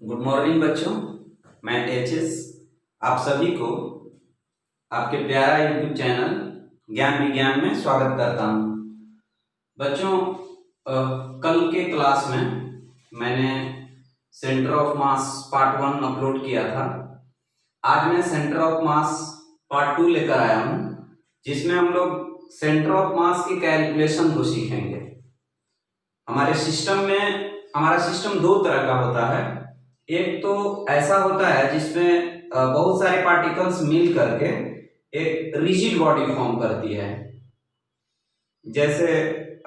Good morning बच्चों। मैं HS आप सभी को आपके प्यारा यूट्यूब चैनल ज्ञान विज्ञान में स्वागत करता हूं। बच्चों, कल के क्लास में मैंने centre of mass part 1 upload किया था। आज मैं सेंटर ऑफ मास पार्ट 2 लेकर आया हूं, जिसमें हम लोग सेंटर ऑफ मास की कैलकुलेशन को सीखेंगे। हमारे सिस्टम में हमारा सिस्टम दो तरह का होता है। एक तो ऐसा होता है जिसमें बहुत सारे पार्टिकल्स मिल करके एक रिजिड बॉडी फॉर्म करती है। जैसे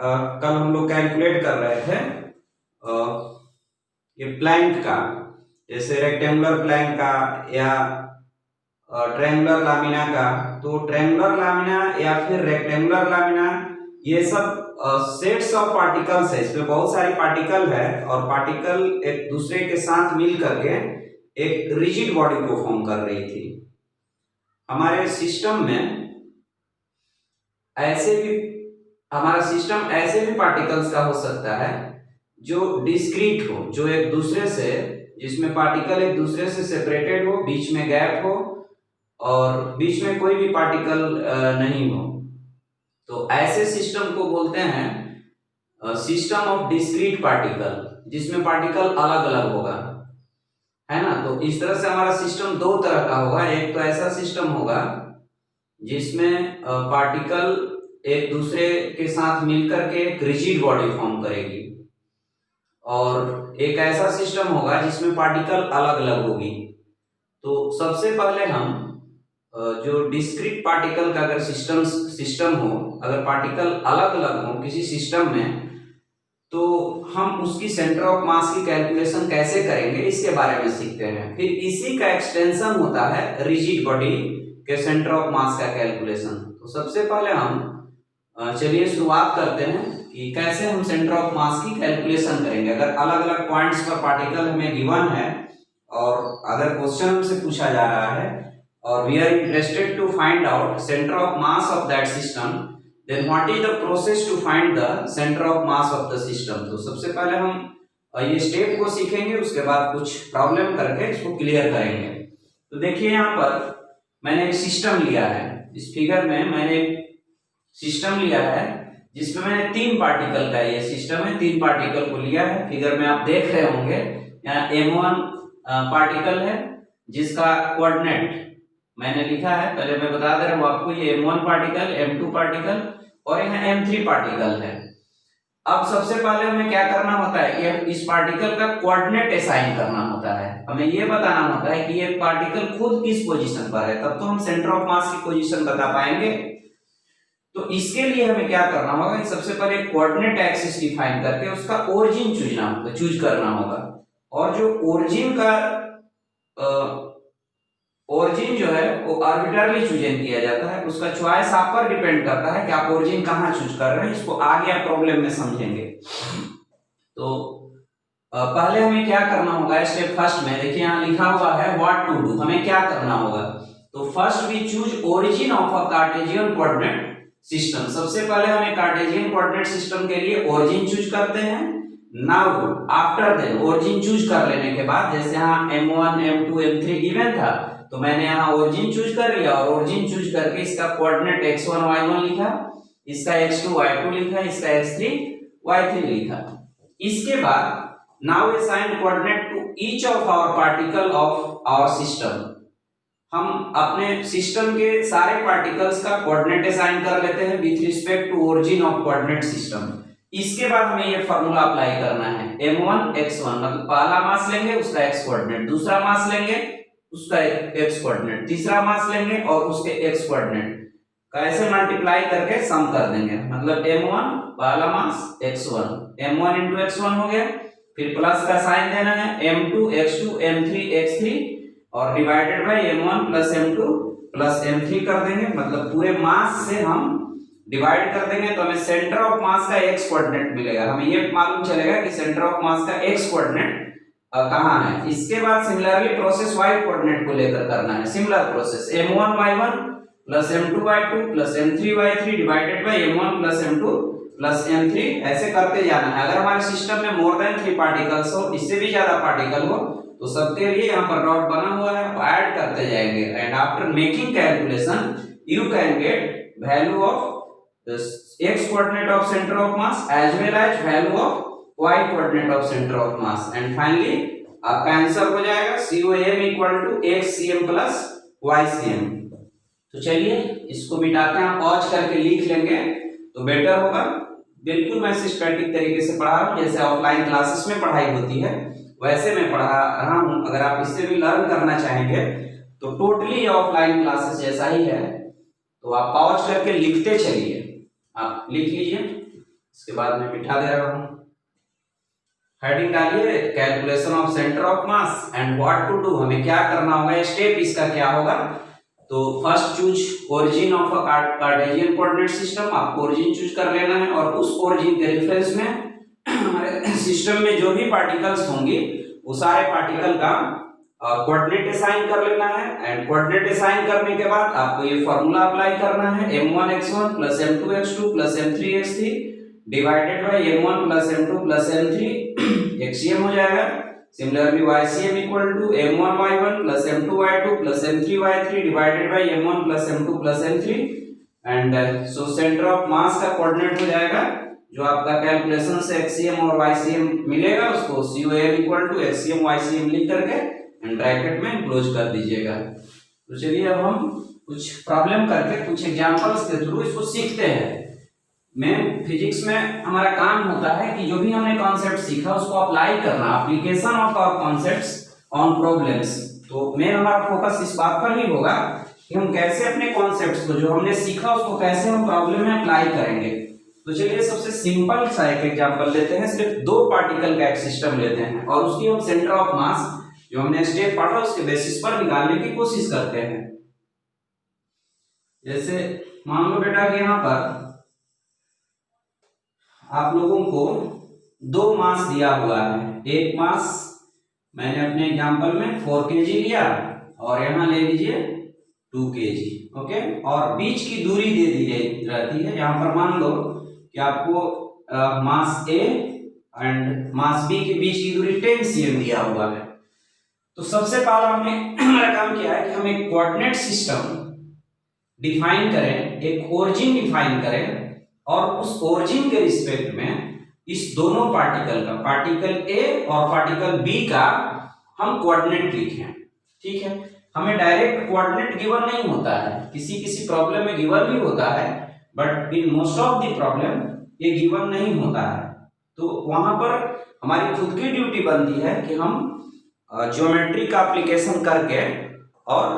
कल हम लोग कैलकुलेट कर रहे थे ये प्लैंक का, जैसे रेक्टेंगुलर प्लैंक का या ट्रायंगुलर लामिना का। तो ट्रायंगुलर लामिना या फिर रेक्टेंगुलर लामिना, ये सब सेट्स ऑफ पार्टिकल्स है। इसमें बहुत सारी पार्टिकल है और पार्टिकल एक दूसरे के साथ मिल करके एक रिजिड बॉडी को फॉर्म कर रही थी। हमारे सिस्टम में हमारा सिस्टम ऐसे भी पार्टिकल्स का हो सकता है जो डिस्क्रीट हो, जो एक दूसरे से, जिसमें पार्टिकल एक दूसरे से सेपरेटेड हो, बीच में गैप हो और बीच में कोई भी पार्टिकल नहीं हो। तो ऐसे सिस्टम को बोलते हैं सिस्टम ऑफ डिस्क्रीट पार्टिकल, जिसमें पार्टिकल अलग अलग होगा, है ना। तो इस तरह से हमारा सिस्टम दो तरह का होगा। एक तो ऐसा सिस्टम होगा जिसमें पार्टिकल एक दूसरे के साथ मिलकर के एक रिजिड बॉडी फॉर्म करेगी, और एक ऐसा सिस्टम होगा जिसमें पार्टिकल अलग अलग होगी। तो सबसे पहले हम जो डिस्क्रीट पार्टिकल का अगर सिस्टम हो, अगर पार्टिकल अलग अलग हो किसी सिस्टम में, तो हम उसकी सेंटर ऑफ मास की कैलकुलेशन कैसे करेंगे इसके बारे में सीखते हैं। फिर इसी का एक्सटेंशन होता है रिजिड बॉडी के सेंटर ऑफ मास का कैलकुलेशन। तो सबसे पहले हम चलिए शुरुआत करते हैं कि कैसे हम सेंटर ऑफ मास की कैलकुलेशन करेंगे। अगर अलग अलग पॉइंट्स पर पार्टिकल हमें गिवन है और अगर क्वेश्चन हमसे पूछा जा रहा है और we are interested to find out center of mass of that system, then what is the process to find the center of mass of the system। तो सबसे पहले हम ये स्टेप को सीखेंगे, उसके बाद कुछ प्रॉब्लम करके इसको क्लियर करेंगे। तो देखिए यहाँ पर मैंने एक सिस्टम लिया है। इस फिगर में मैंने एक सिस्टम लिया है जिसमें मैंने तीन पार्टिकल का ये सिस्टम है, तीन पार्टिकल को लिया है। फिगर में आप देख रहे होंगे यहाँ M1 पार्टिकल है जिसका कोऑर्डिनेट मैंने लिखा है, पहले मैं बता दे रहा हूं आपको। ये M1 पार्टिकल, M2 पार्टिकल और यहाँ M3 पार्टिकल है। अब सबसे पहले हमें क्या करना होता है, ये इस पार्टिकल का कोऑर्डिनेट असाइन करना होता है। हमें ये बताना होता है कि ये पार्टिकल खुद किस पोजीशन पर है, तब तो हम सेंटर ऑफ मास की पोजीशन बता पाएंगे। तो इसके लिए हमें क्या करना होगा, सबसे पहले कोऑर्डिनेट एक्सिस डिफाइन करके उसका ओरिजिन चूज करना होगा। और जो ओरिजिन जो है वो आर्बिट्रली चूजन किया जाता है। उसका चॉइस आप पर डिपेंड करता है कि आप ओरिजिन कहाँ चूज कर रहे हैं। इसको आगे आप प्रॉब्लम में समझेंगे। तो पहले हमें क्या करना होगा, स्टेप फर्स्ट में देखिए यहाँ लिखा हुआ है व्हाट टू डू। हमें क्या करना होगा, तो first we choose origin of a Cartesian coordinate system. सबसे पहले हमें कार्टेशियन कोऑर्डिनेट सिस्टम के लिए ओरिजिन चूज करते हैं। Now after then origin choose कर लेने के बाद, जैसे यहाँ M1 M2 M3 गिवन था, तो मैंने यहाँ ओरिजिन चूज कर लिया और ओरिजिन चूज करके इसका कोऑर्डिनेट x1 y1 लिखा, इसका x2 y2 लिखा, इसका x3 y3 लिखा। इसके बाद now assign coordinate to each of our particle of our system. हम अपने सिस्टम के सारे पार्टिकल्स का कोऑर्डिनेट असाइन कर लेते हैं with respect to origin of coordinate system. इसके बाद हमें ये फार्मूला अप्लाई करना है। M1 x1 मतलब पहला मास लेंगे उसका x कोऑर्डिनेट, दूसरा मास लेंगे उसका x कोऑर्डिनेट, तीसरा मास लेंगे और उसके x कोऑर्डिनेट का ऐसे मल्टीप्लाई करके सम कर देंगे। मतलब M1 पहला मास x1, M1 into x1 हो गया, फिर प्लस का साइन देना है M2 x2 M3 x3 और divided by M1 plus M2 plus M3 कर देंगे। मतलब पूरे मास से हम डिवाइड कर देंगे तो हमें सेंटर ऑफ मास का x कोऑर्डिनेट मिलेगा। हमें ये मालूम चलेगा कि सेंटर ऑफ मास का x कोऑर्डिनेट कहाँ है। इसके बाद सिमिलरली प्रोसेस y कोऑर्डिनेट को लेकर करना है। Similar process M1 y1 plus M2 y2 plus M3 y3 divided by M1 plus M2 plus M3 ऐसे करते जाना है। अगर हमारे सिस्टम में मोर देन 3 पार्टिकल्स हो, इससे भी ज्यादा पार्टिकल हो, तो सबके लिए यहाँ पर डॉट बना हुआ है, ऐड करते जाएंगे and after making calculation you can get value of x coordinate of center of mass as well as value of y coordinate of center of mass and finally आपका आंसर हो जाएगा COM equal to xcm plus ycm। तो चलिए इसको मिटाते हैं, pause करके लिख लेंगे तो बेटर होगा। बिल्कुल मैं सिस्टमैटिक तरीके से पढ़ा रहा हूँ, जैसे ऑफलाइन क्लासेस में पढ़ाई होती है वैसे मैं पढ़ा रहा हूँ। अगर आप इससे भी लर्न करना चाहेंगे तो टोटली ऑफलाइन क्लासेस जैसा ही है, तो आप पॉज करके लिखते चलिए। आप लिख लीजिए, इसके बाद मैं मिटा दे रहा हूँ। हेडिंग डालिए calculation of centre of mass and what to do, हमें क्या करना होगा, स्टेप इसका क्या होगा। तो first choose origin of a Cartesian coordinate system, आपको ओरिजिन चूज कर लेना है और उस ओरिजिन के रेफरेंस में हमारे सिस्टम में जो भी पार्टिकल्स होंगे वो सारे पार्टिकल का कोऑर्डिनेट असाइन कर लेना है एंड कोऑर्डिनेट असाइन करने के बाद आपको ये फार्मूला अप्लाई करना है m1x1 plus m2x2 plus m3x3 divided by m1 plus m2 plus m3 xcm हो जाएगा। Similarly ycm equal to m1y1 plus m2y2 plus m3y3 divided by m1 plus m2 plus m3 and so centre of mass का coordinate हो जाएगा जो आपका calculation से xcm और ycm मिलेगा, उसको COM equal to xcm ycm लिख करके एंड ब्रैकेट में क्लोज कर दीजिएगा। तो चलिए अब हम कुछ प्रॉब्लम करके कुछ एग्जांपल्स के थ्रू इसको सीखते हैं। मैं फिजिक्स में हमारा काम होता है कि जो भी हमने कॉन्सेप्ट सीखा उसको अप्लाई करना, application of our concepts on problems. तो मैं हमारा फोकस इस बात पर ही होगा कि हम कैसे अपने कॉन्सेप्ट्स को जो हमने सीखा उसको कैसे हम प्रॉब्लम में अप्लाई करेंगे। तो चलिए सबसे सिंपल सा एक एग्जांपल लेते हैं, सिर्फ दो पार्टिकल का एक सिस्टम लेते हैं और उसकी हम सेंटर ऑफ मास जो हमने स्टेप पढ़ा उसके बेसिस पर निकालने की कोशिश करते हैं। जैसे मान लो बेटा कि यहाँ पर आप लोगों को दो मास दिया हुआ है। एक मास मैंने अपने एग्जांपल में 4 kg लिया और यहाँ ले लीजिए 2 kg, ओके। और बीच की दूरी दे दी रहती है, यहाँ पर मान लो कि आपको मास A एंड मास B के बीच की दूरी 10 cm दिया हुआ है। तो सबसे पहला हमने हमारा काम किया है कि हम एक कोऑर्डिनेट सिस्टम डिफाइन करें, एक ओरिजिन डिफाइन करें और उस ओरिजिन के रिस्पेक्ट में इस दोनों पार्टिकल का, पार्टिकल A और पार्टिकल B का हम कोऑर्डिनेट लिखें। ठीक है, हमें डायरेक्ट कोऑर्डिनेट गिवन नहीं होता है, किसी किसी प्रॉब्लम में गिवन भी होता है but in most of the problem ये गिवन नहीं होता है। तो वहां पर हमारी खुद की ड्यूटी बनती है कि हम ज्योमेट्री का एप्लीकेशन करके और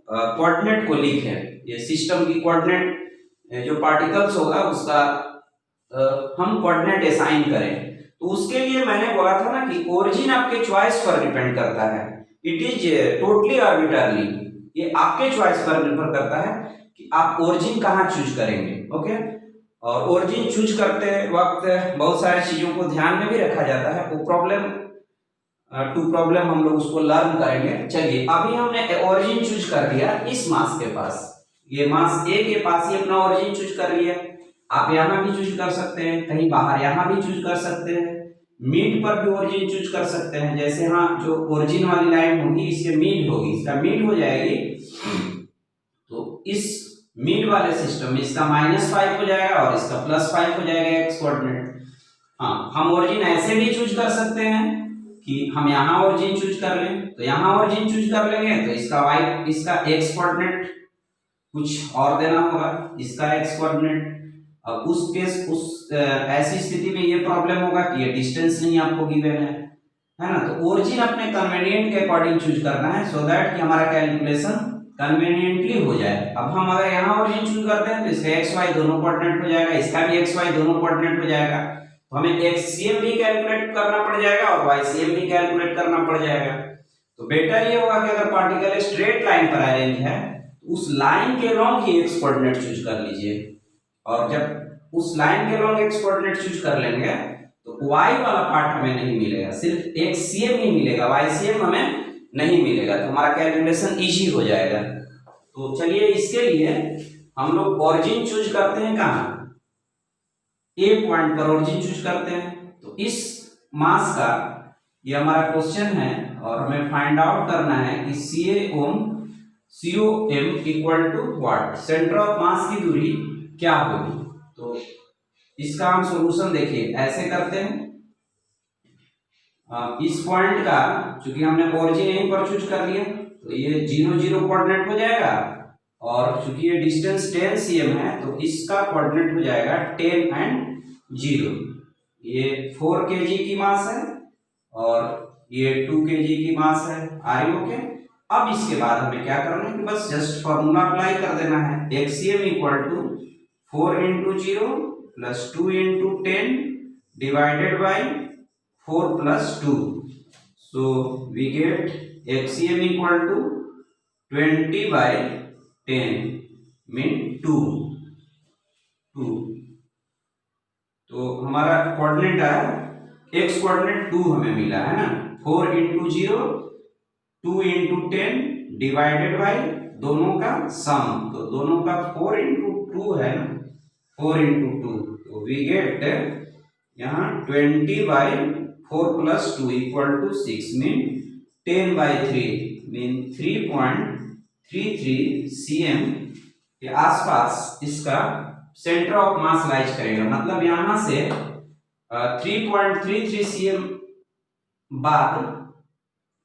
कोऑर्डिनेट को लिखें। ये सिस्टम की कोऑर्डिनेट जो पार्टिकल्स होगा उसका हम कोऑर्डिनेट असाइन करें। तो उसके लिए मैंने बोला था ना कि ओरिजिन आपके चॉइस पर डिपेंड करता है, इट इज टोटली आर्बिट्ररी, ये आपके चॉइस पर निर्भर करता है कि आप ओरिजिन कहाँ चूज करेंगे, ओके। और ओरिजिन चूज करते वक्त बहुत सारी चीजों को ध्यान में भी रखा जाता है, वो प्रॉब्लम टू प्रॉब्लम हम लोग उसको लर्न करेंगे। चलिए अभी हमने ओरिजिन चूज कर लिया इस मास के पास, ये मास A के पास ही अपना ओरिजिन चूज कर लिया। आप यहाँ भी चूज कर सकते हैं, कहीं बाहर यहाँ भी चूज कर सकते हैं, मिड पर भी ओरिजिन चूज कर सकते हैं। जैसे यहाँ जो ओरिजिन वाली लाइन होगी इसके मिड होगी, इसका मिड हो जाएगी, तो इस मिड वाले सिस्टम में इसका -5 हो जाएगा और इसका +5 हो जाएगा एक्स कोऑर्डिनेट। हाँ, हम ओरिजिन ऐसे भी चूज कर सकते हैं कि हम यहाँ ओरिजिन चूज कर लें, तो यहाँ ओरिजिन चूज कर लेंगे तो इसका y, इसका x कोऑर्डिनेट कुछ और देना होगा, इसका x कोऑर्डिनेट। अब उस केस उस ऐसी स्थिति में ये प्रॉब्लम होगा कि ये डिस्टेंस नहीं आपको गिवन है ना। तो ओरिजिन अपने कन्वीनियंट के अकॉर्डिंग चूज करना है सो दैट कि हमारा कैलकुलेशन कन्वीनियंटली हो जाए। अब हम अगर यहाँ ओरिजिन चूज करते हैं तो इसका एक्स वाई दोनों कोऑर्डिनेट हो जाएगा, इसका भी एक्स वाई दोनों कोऑर्डिनेट हो जाएगा, तो हमें एक्ससीएम भी कैलकुलेट करना पड़ जाएगा और वाईसीएम भी कैलकुलेट करना पड़ जाएगा। तो बेटर ये होगा कि अगर पार्टिकल स्ट्रेट लाइन पर अरेंज है तो उस लाइन के लॉन्ग ही एक्स कोऑर्डिनेट चूज कर लीजिए, और जब उस लाइन के लॉन्ग एक्स कोऑर्डिनेट चूज कर लेंगे तो y वाला पार्ट हमें नहीं मिलेगा, सिर्फ एक्ससीएम ही मिलेगा, वाईसीएम हमें नहीं मिलेगा, तो हमारा कैलकुलेशन इजी हो जाएगा। तो चलिए इसके लिए हम लोग ओरिजिन चूज करते हैं कहाँ, ए पॉइंट पर ओरिजिन चूज करते हैं। तो इस मास का ये हमारा क्वेश्चन है और हमें फाइंड आउट करना है कि COM equal to what, centre of mass की दूरी क्या होगी। तो इसका हम सॉल्यूशन देखिए ऐसे करते हैं। इस पॉइंट का चूंकि हमने ओरिजिन यहीं पर चूज कर लिया तो ये 0 0 कोऑर्डिनेट हो जाएगा, और चूंकि ये डिस्टेंस 10 cm है तो इसका कोऑर्डिनेट हो जाएगा 10 एंड 0। ये 4 kg की मास है और ये 2 kg की मास है। Are you okay? अब इसके बाद हमें क्या करना है कि बस जस्ट फॉर्मूला अप्लाई कर देना है। XCM equal to 4 into 0 plus 2 into 10 divided by 4 plus 2. So we get XCM equal to 20 by 10 mean 2. तो हमारा कोऑर्डिनेट आया, x कोऑर्डिनेट 2 हमें मिला है ना। 4 इंटू 0 2 इंटू 10 डिवाइडेड बाई दोनों का सम, तो दोनों का 4 इंटू 2 है ना, 4 इंटू 2, तो वी गेट यहाँ 20 by 4 plus 2 equal to 6 mean 10 by 3 mean 3.33 cm के आसपास इसका सेंटर ऑफ मास लाइज करेगा। मतलब यहां से 3.33 cm बाद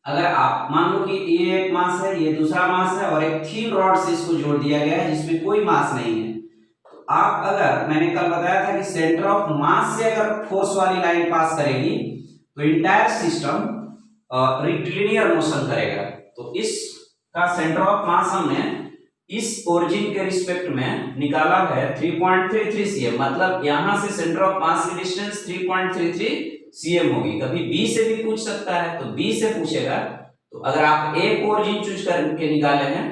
अगर आप मान लो कि ये एक मास है, ये दूसरा मास है और एक थिन रॉड से इसको जोड़ दिया गया है जिसमें कोई मास नहीं है, तो आप अगर मैंने कल बताया था कि सेंटर ऑफ मास से अगर फोर्स वाली लाइन पास करेगी तो इंटायर सिस्टम रिक्टिलिनियर मोशन करेगा। तो इसका सेंटर ऑफ मास हमने इस ओरिजिन के रिस्पेक्ट में निकाला है 3.33 cm। मतलब यहां से सेंटर ऑफ मास की डिस्टेंस 3.33 cm होगी। कभी B से भी पूछ सकता है, तो B से पूछेगा तो अगर आप A को ओरिजिन चूज करके निकाले हैं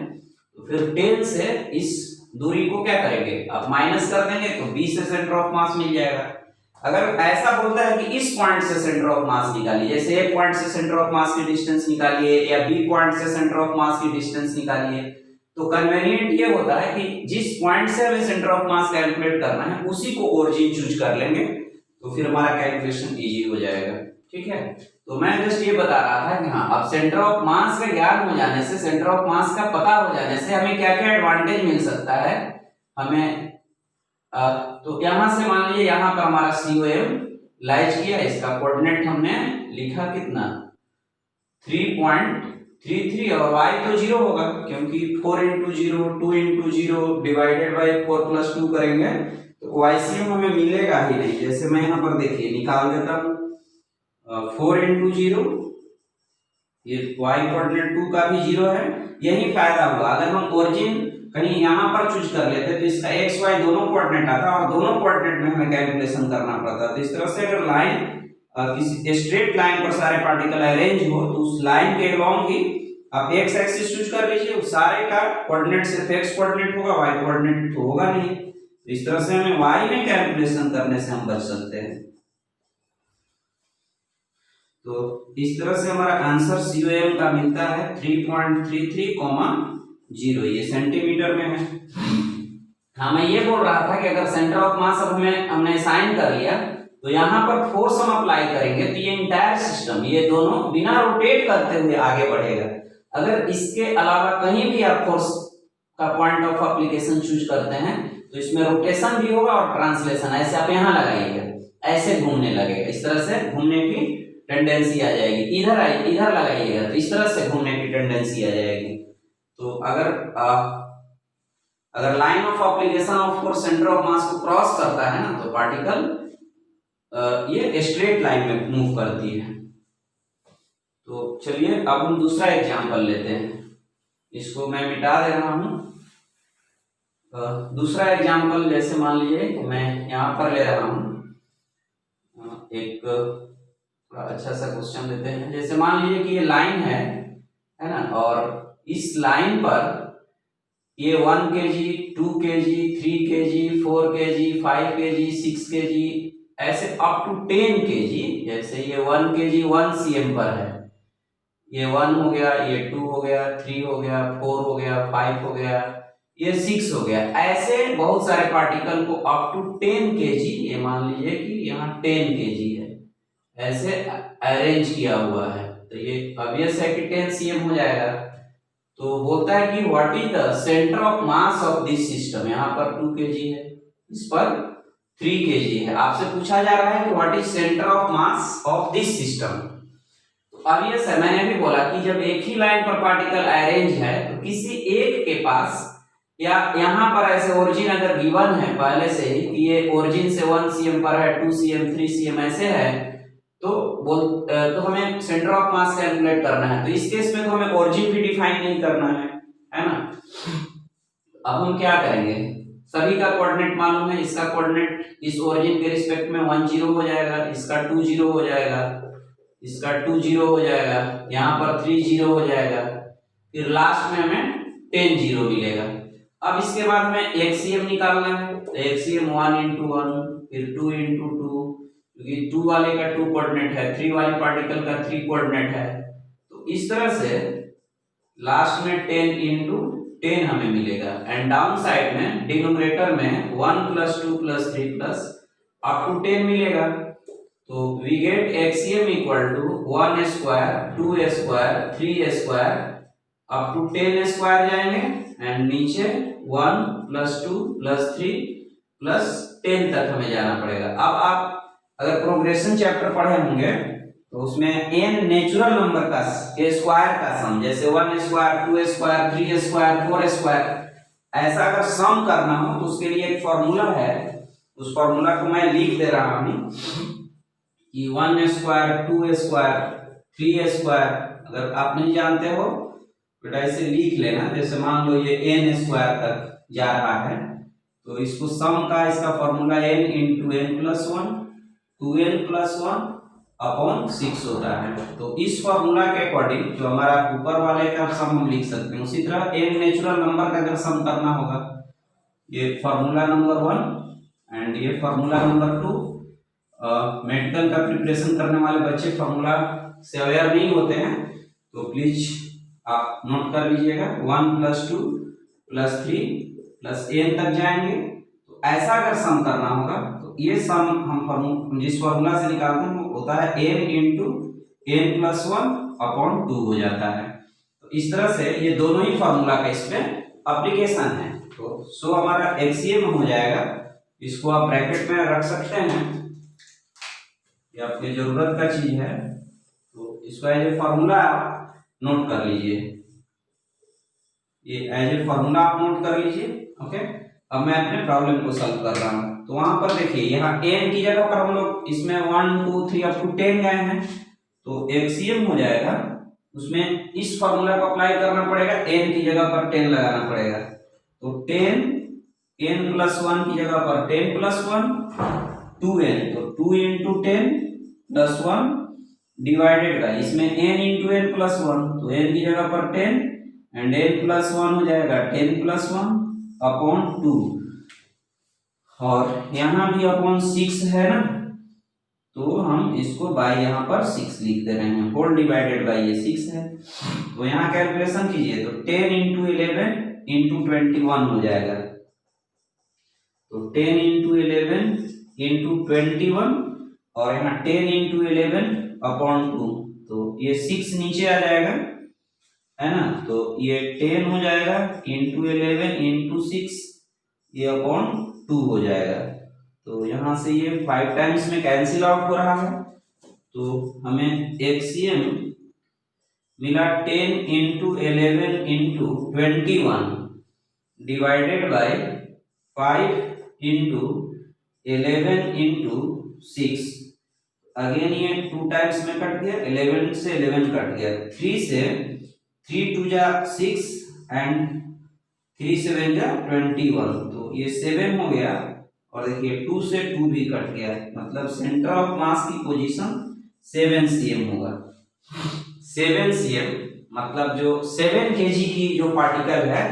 तो फिर 10 से इस दूरी को क्या करेंगे, आप माइनस कर देंगे तो B से सेंटर ऑफ मास मिल जाएगा। अगर ऐसा बोलता है कि इस पॉइंट से सेंटर ऑफ मास निकालिए, जैसे ए पॉइंट से सेंटर ऑफ मास की डिस्टेंस निकालिए या बी पॉइंट से सेंटर ऑफ मास की डिस्टेंस निकालिए, तो कन्वीनियंट ये होता है कि जिस पॉइंट से हमें सेंटर ऑफ मास कैलकुलेट करना है उसी को ओरिजिन चूज कर लेंगे, तो फिर हमारा कैलकुलेशन इजी हो जाएगा। ठीक है, तो मैं जस्ट ये बता रहा था कि हाँ, अब सेंटर ऑफ मास का ज्ञान हो जाने से, सेंटर ऑफ मास का पता हो जाने से हमें क्या क्या एडवांटेज मिल सकता है हमें। तो यहां से मान लीजिए यहाँ पर हमारा COM लाइज किया, इसका कोऑर्डिनेट हमने लिखा कितना 3.33 और y तो 0 होगा क्योंकि 4 into 0 2 into 0 divided by 4 plus 2 करेंगे तो YCM हमें मिलेगा ही नहीं। जैसे मैं यहाँ पर देखिए निकाल देता हूँ 4 इंटू 0, ये y कोऑर्डिनेट 2 का भी 0 है। यही फायदा हुआ, अगर हम ओरिजिन कहीं यहाँ पर चूज कर लेते तो इसका x y दोनों कोऑर्डिनेट आता और दोनों कोऑर्डिनेट में हमें कैलकुलेशन करना पड़ता। तो इस तरह से अगर लाइन किसी स्ट्रेट लाइन पर सारे पार्टिकल अरेंज हो तो उस लाइन के अलोंग ही आप x एक्सिस चूज कर लीजिए, उस सारे का कोऑर्डिनेट सिर्फ x कोऑर्डिनेट होगा, y कोऑर्डिनेट तो होगा नहीं। तो इस तरह से हमें y में कैलकुलेशन करने से हम बच सकते हैं। तो इस तरह से हमारा आंसर COM का मिलता है 3.33, 0, ये सेंटीमीटर में है। हाँ, मैं ये बोल रहा था कि अगर सेंटर ऑफ मास अब हमने साइन कर लिया तो यहाँ पर फोर्स हम अप्लाई करेंगे तो ये इंटायर सिस्टम, ये दोनों बिना रोटेट करते हुए आगे बढ़ेगा। अगर इसके अलावा कहीं भी आप फोर्स का पॉइंट ऑफ एप्लीकेशन चूज करते हैं तो इसमें रोटेशन भी होगा और ट्रांसलेशन। ऐसे आप यहाँ लगाइएगा, ऐसे घूमने लगेगा, इस तरह से घूमने की टेंडेंसी आ जाएगी। इधर लगाइएगा तो इस तरह से घूमने की टेंडेंसी आ जाएगी। तो अगर line of application of force centre of मास को क्रॉस करता है ना तो पार्टिकल ये स्ट्रेट लाइन में मूव करती है। तो चलिए अब हम दूसरा एग्जांपल लेते हैं, इसको मैं मिटा दे रहा हूं। दूसरा एग्जांपल जैसे मान लीजिए कि मैं यहाँ पर ले रहा हूं एक अच्छा सा क्वेश्चन लेते हैं। जैसे मान लीजिए कि ये लाइन है ना, और इस लाइन पर ये 1 kg 2 kg 3 kg 4 kg 5 kg 6 kg ऐसे अप टू 10 kg। जैसे ये 1 kg 1 cm पर है, ये 1 हो गया, ये 2 हो गया, 3 हो गया, 4 हो गया, 5 हो गया, ये 6 हो गया। ऐसे बहुत सारे पार्टिकल को अप टू 10 kg, ये मान लीजिए कि यहाँ 10 kg है, ऐसे अरेंज किया हुआ है, तो ये ऑब्वियस है कि 10 cm हो जाएगा। तो बोलता है कि what is the centre of mass of this system, यहाँ पर 2 kg है, इस पर 3 kg है। आपसे पूछा जा रहा है कि what is centre of mass of this system. तो ऑब्वियस है, मैंने भी बोला कि जब एक ही लाइन पर पार्टिकल अरेंज है तो किसी एक के पास, या यहाँ पर ऐसे ओरिजिन अगर गिवन है पहले से ही कि ये ओरिजिन से 1 cm पर है, 2 cm 3 cm ऐसे है, तो हमें सेंटर ऑफ मास कैलकुलेट करना है। तो इस केस में तो हमें ओरिजिन भी डिफाइन नहीं करना है ना। अब हम क्या करेंगे, सभी का कोऑर्डिनेट मालूम है, इसका कोऑर्डिनेट इस ओरिजिन के रिस्पेक्ट में 1 0 हो जाएगा, इसका 2 0 हो जाएगा, इसका 2 0 हो जाएगा, यहाँ पर 3 0 हो जाएगा, फिर लास्ट में हमें 10 0 मिलेगा। अब इसके बाद में एक्सीएम निकालना है, तो एक्सीएम 1 into 1, फिर 2 into 2, क्योंकि 2 वाले का 2 कोऑर्डिनेट है, 3 वाले पार्टिकल का 3 कोऑर्डिनेट है। तो इस तरह से लास्ट में 10 into 10 हमें मिलेगा, एंड डाउन साइड में डिनोमिनेटर में 1 + 2 + 3 + up to 10 मिलेगा। तो we get axiom equal to 1 square 2 square 3 square up to 10 square जाएंगे, एंड नीचे 1 + 2 + 3 + 10 तक हमें जाना पड़ेगा। अब आप अगर प्रोग्रेशन चैप्टर पढ़े होंगे तो उसमें n नेचुरल नंबर का स्क्वायर का सम, जैसे 1 स्क्वायर 2 स्क्वायर 3 स्क्वायर 4 स्क्वायर, ऐसा अगर सम करना हो तो उसके लिए एक फॉर्मूला है। उस फॉर्मूला को मैं लिख दे रहा हूं कि 1 स्क्वायर 2 स्क्वायर 3 स्क्वायर, अगर आप नहीं जानते हो बेटा इसे लिख लेना। जैसे मान लो ये n स्क्वायर तक जा रहा है, तो इसको सम का इसका formula n into n + 1 2n + 1 upon 6 होता है। तो इस फॉर्मूला के अकॉर्डिंग जो हमारा ऊपर वाले का सम हम लिख सकते हैं, उसी तरह n नेचुरल नंबर का अगर सम करना होगा, ये फॉर्मूला नंबर 1 एंड ये फॉर्मूला नंबर 2। मेडिकल का प्रिपरेशन करने वाले बच्चे फॉर्मूला से अवेयर नहीं होते हैं तो प्लीज आप नोट कर लीजिएगा, 1 + 2 + 3 + n तक जाएंगे। तो ऐसा अगर सम करना होगा तो ये सम हम जिस फॉर्मूला से निकालते हैं वो होता है n into n + 1 अपॉन 2 हो जाता है। तो इस तरह से ये दोनों ही फॉर्मूला का इसमें एप्लीकेशन है। तो सो हमारा एक्सीएम हो जाएगा, इसको आप ब्रैकेट में रख सकते हैं, ये आपकी जरूरत का चीज है, तो इसको एज ए फॉर्मूला नोट कर लीजिए, ये एज ए फॉर्मूला आप नोट कर लीजिए। ओके, अब मैं अपने प्रॉब्लम को सॉल्व कर रहा हूं। तो वहां पर देखिए यहाँ n की जगह पर हम लोग इसमें 1 2 3 up to 10 गए हैं, तो एक्सीएम हो जाएगा, उसमें इस फॉर्मूला को अप्लाई करना पड़ेगा, n की जगह पर 10 लगाना पड़ेगा। तो 10 n + 1 की जगह पर 10 + 1 2n, तो 2 into 10 + 1 डिवाइडेड बाय इसमें n into n + 1, तो n की जगह पर 10 एंड n + 1 हो जाएगा 10 + 1 अपॉन 2, और यहाँ भी अपॉन 6 है ना, तो हम इसको बाय यहाँ पर 6 लिख दे रहे हैं, होल डिवाइडेड बाय ये 6 है। तो यहाँ कैलकुलेशन कीजिए तो 10 into 11 into 21 हो जाएगा, तो 10 into 11 into 21 और यहाँ 10 into 11 अपॉन 2, तो ये 6 नीचे आ जाएगा है ना, तो ये 10 हो जाएगा into 11 into 6, ये अपॉन 2 हो जाएगा। तो यहाँ से ये 5 टाइम्स में कैंसिल आउट हो रहा है, तो हमें एक्सीएम मिला 10 into 11 into 21 divided by 5 into 11 into 6। Again ये 2 टाइम्स में कट गया, 11 से 11 कट गया, 3 से 3 2 जा 6 एंड 3 7 जा 21, तो ये 7 हो गया, और देखिए 2 से 2 भी कट गया, मतलब सेंटर ऑफ मास की पोजीशन 7 cm होगा। 7 cm मतलब जो 7 kg की जो पार्टिकल है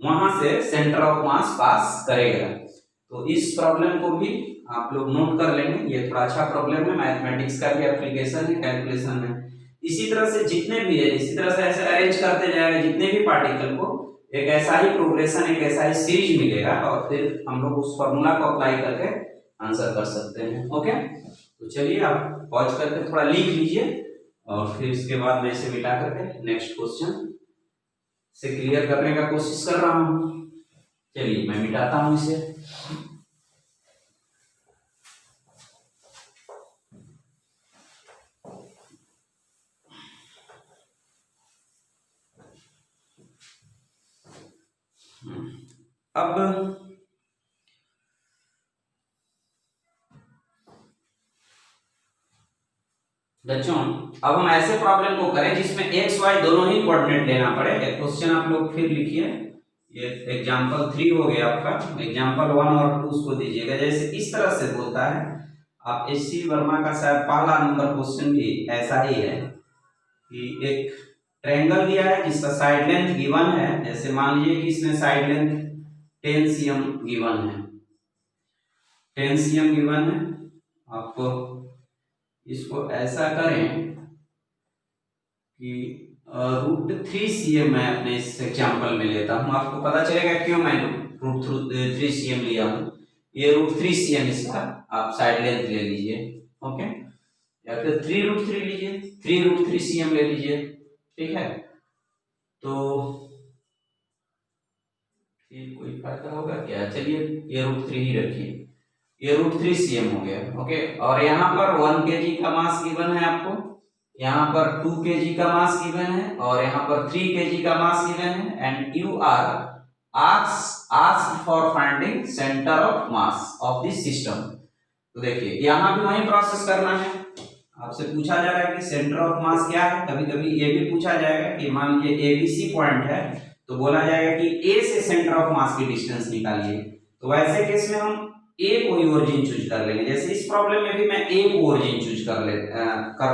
वहां से सेंटर ऑफ मास पास करेगा। तो इस प्रॉब्लम को भी आप लोग नोट कर लेंगे, ये थोड़ा अच्छा प्रॉब्लम है, मैथमेटिक्स का भी एप्लीकेशन है, कैलकुलेशन है। इसी तरह से जितने भी है, इसी तरह से ऐसे अरेंज करते जाएंगे जितने भी पार्टिकल को, एक ऐसा ही प्रोग्रेशन, एक ऐसा ही सीरीज मिलेगा, और फिर हम लोग उस फॉर्मूला को अप्लाई करके आंसर कर सकते हैं। ओके, तो चलिए आप पॉज करके थोड़ा लिख लीजिए और फिर इसके बाद मैं इसे मिटा करके नेक्स्ट क्वेश्चन से क्लियर करने का कोशिश कर रहा हूं। चलिए मैं मिटाता हूं इसे। अब बच्चों अब हम ऐसे प्रॉब्लम को करें जिसमें एक्स वाई दोनों ही कोऑर्डिनेट लेना पड़े। एक क्वेश्चन आप लोग फिर लिखिए, ये एग्जांपल 3 हो गया आपका, एग्जांपल 1 और 2 उसको दीजिएगा। जैसे इस तरह से बोलता है, आप एससी वर्मा का शायद पहला नंबर क्वेश्चन भी ऐसा ही है कि एक ट्रायंगल दिया है जिसका साइड लेंथ गिवन है। जैसे मान लीजिए कि इसमें साइड लेंथ 10 cm गिवन है, 10 cm गिवन है। आपको इसको ऐसा करें कि √3 cm मैं अपने इस एग्जांपल में लेता हूं। आपको पता चलेगा क्यों मैं √3 cm लिया हूं। ये √3 cm इसका आप साइड लेंथ ले लीजिए, ओके, या फिर 3√3 लीजिए, 3√3 cm ले लीजिए, ठीक है। तो फिर कोई फायदा होगा क्या? चलिए ये √3 ही रखिए, ये √3 cm हो गया, ओके। और यहाँ पर 1 kg का मास गिवन है आपको, यहाँ पर 2 kg का मास गिवन है और यहाँ पर 3 kg का मास गिवन है। And you are asked for finding center of mass of this system। तो देखिए यहाँ भी वही प्रोसेस करना है। आपसे पूछा जा रहा है कि सेंटर ऑफ मास क्या है। कभी कभी ये भी पूछा जाएगा कि मान लीजिए ABC पॉइंट है तो बोला जाएगा कि A से सेंटर ऑफ मास की डिस्टेंस निकालिए। तो वैसे केस में हम A को ही ओरिजिन चूज कर लेंगे। जैसे इस प्रॉब्लम में भी मैं A को ओरिजिन चूज कर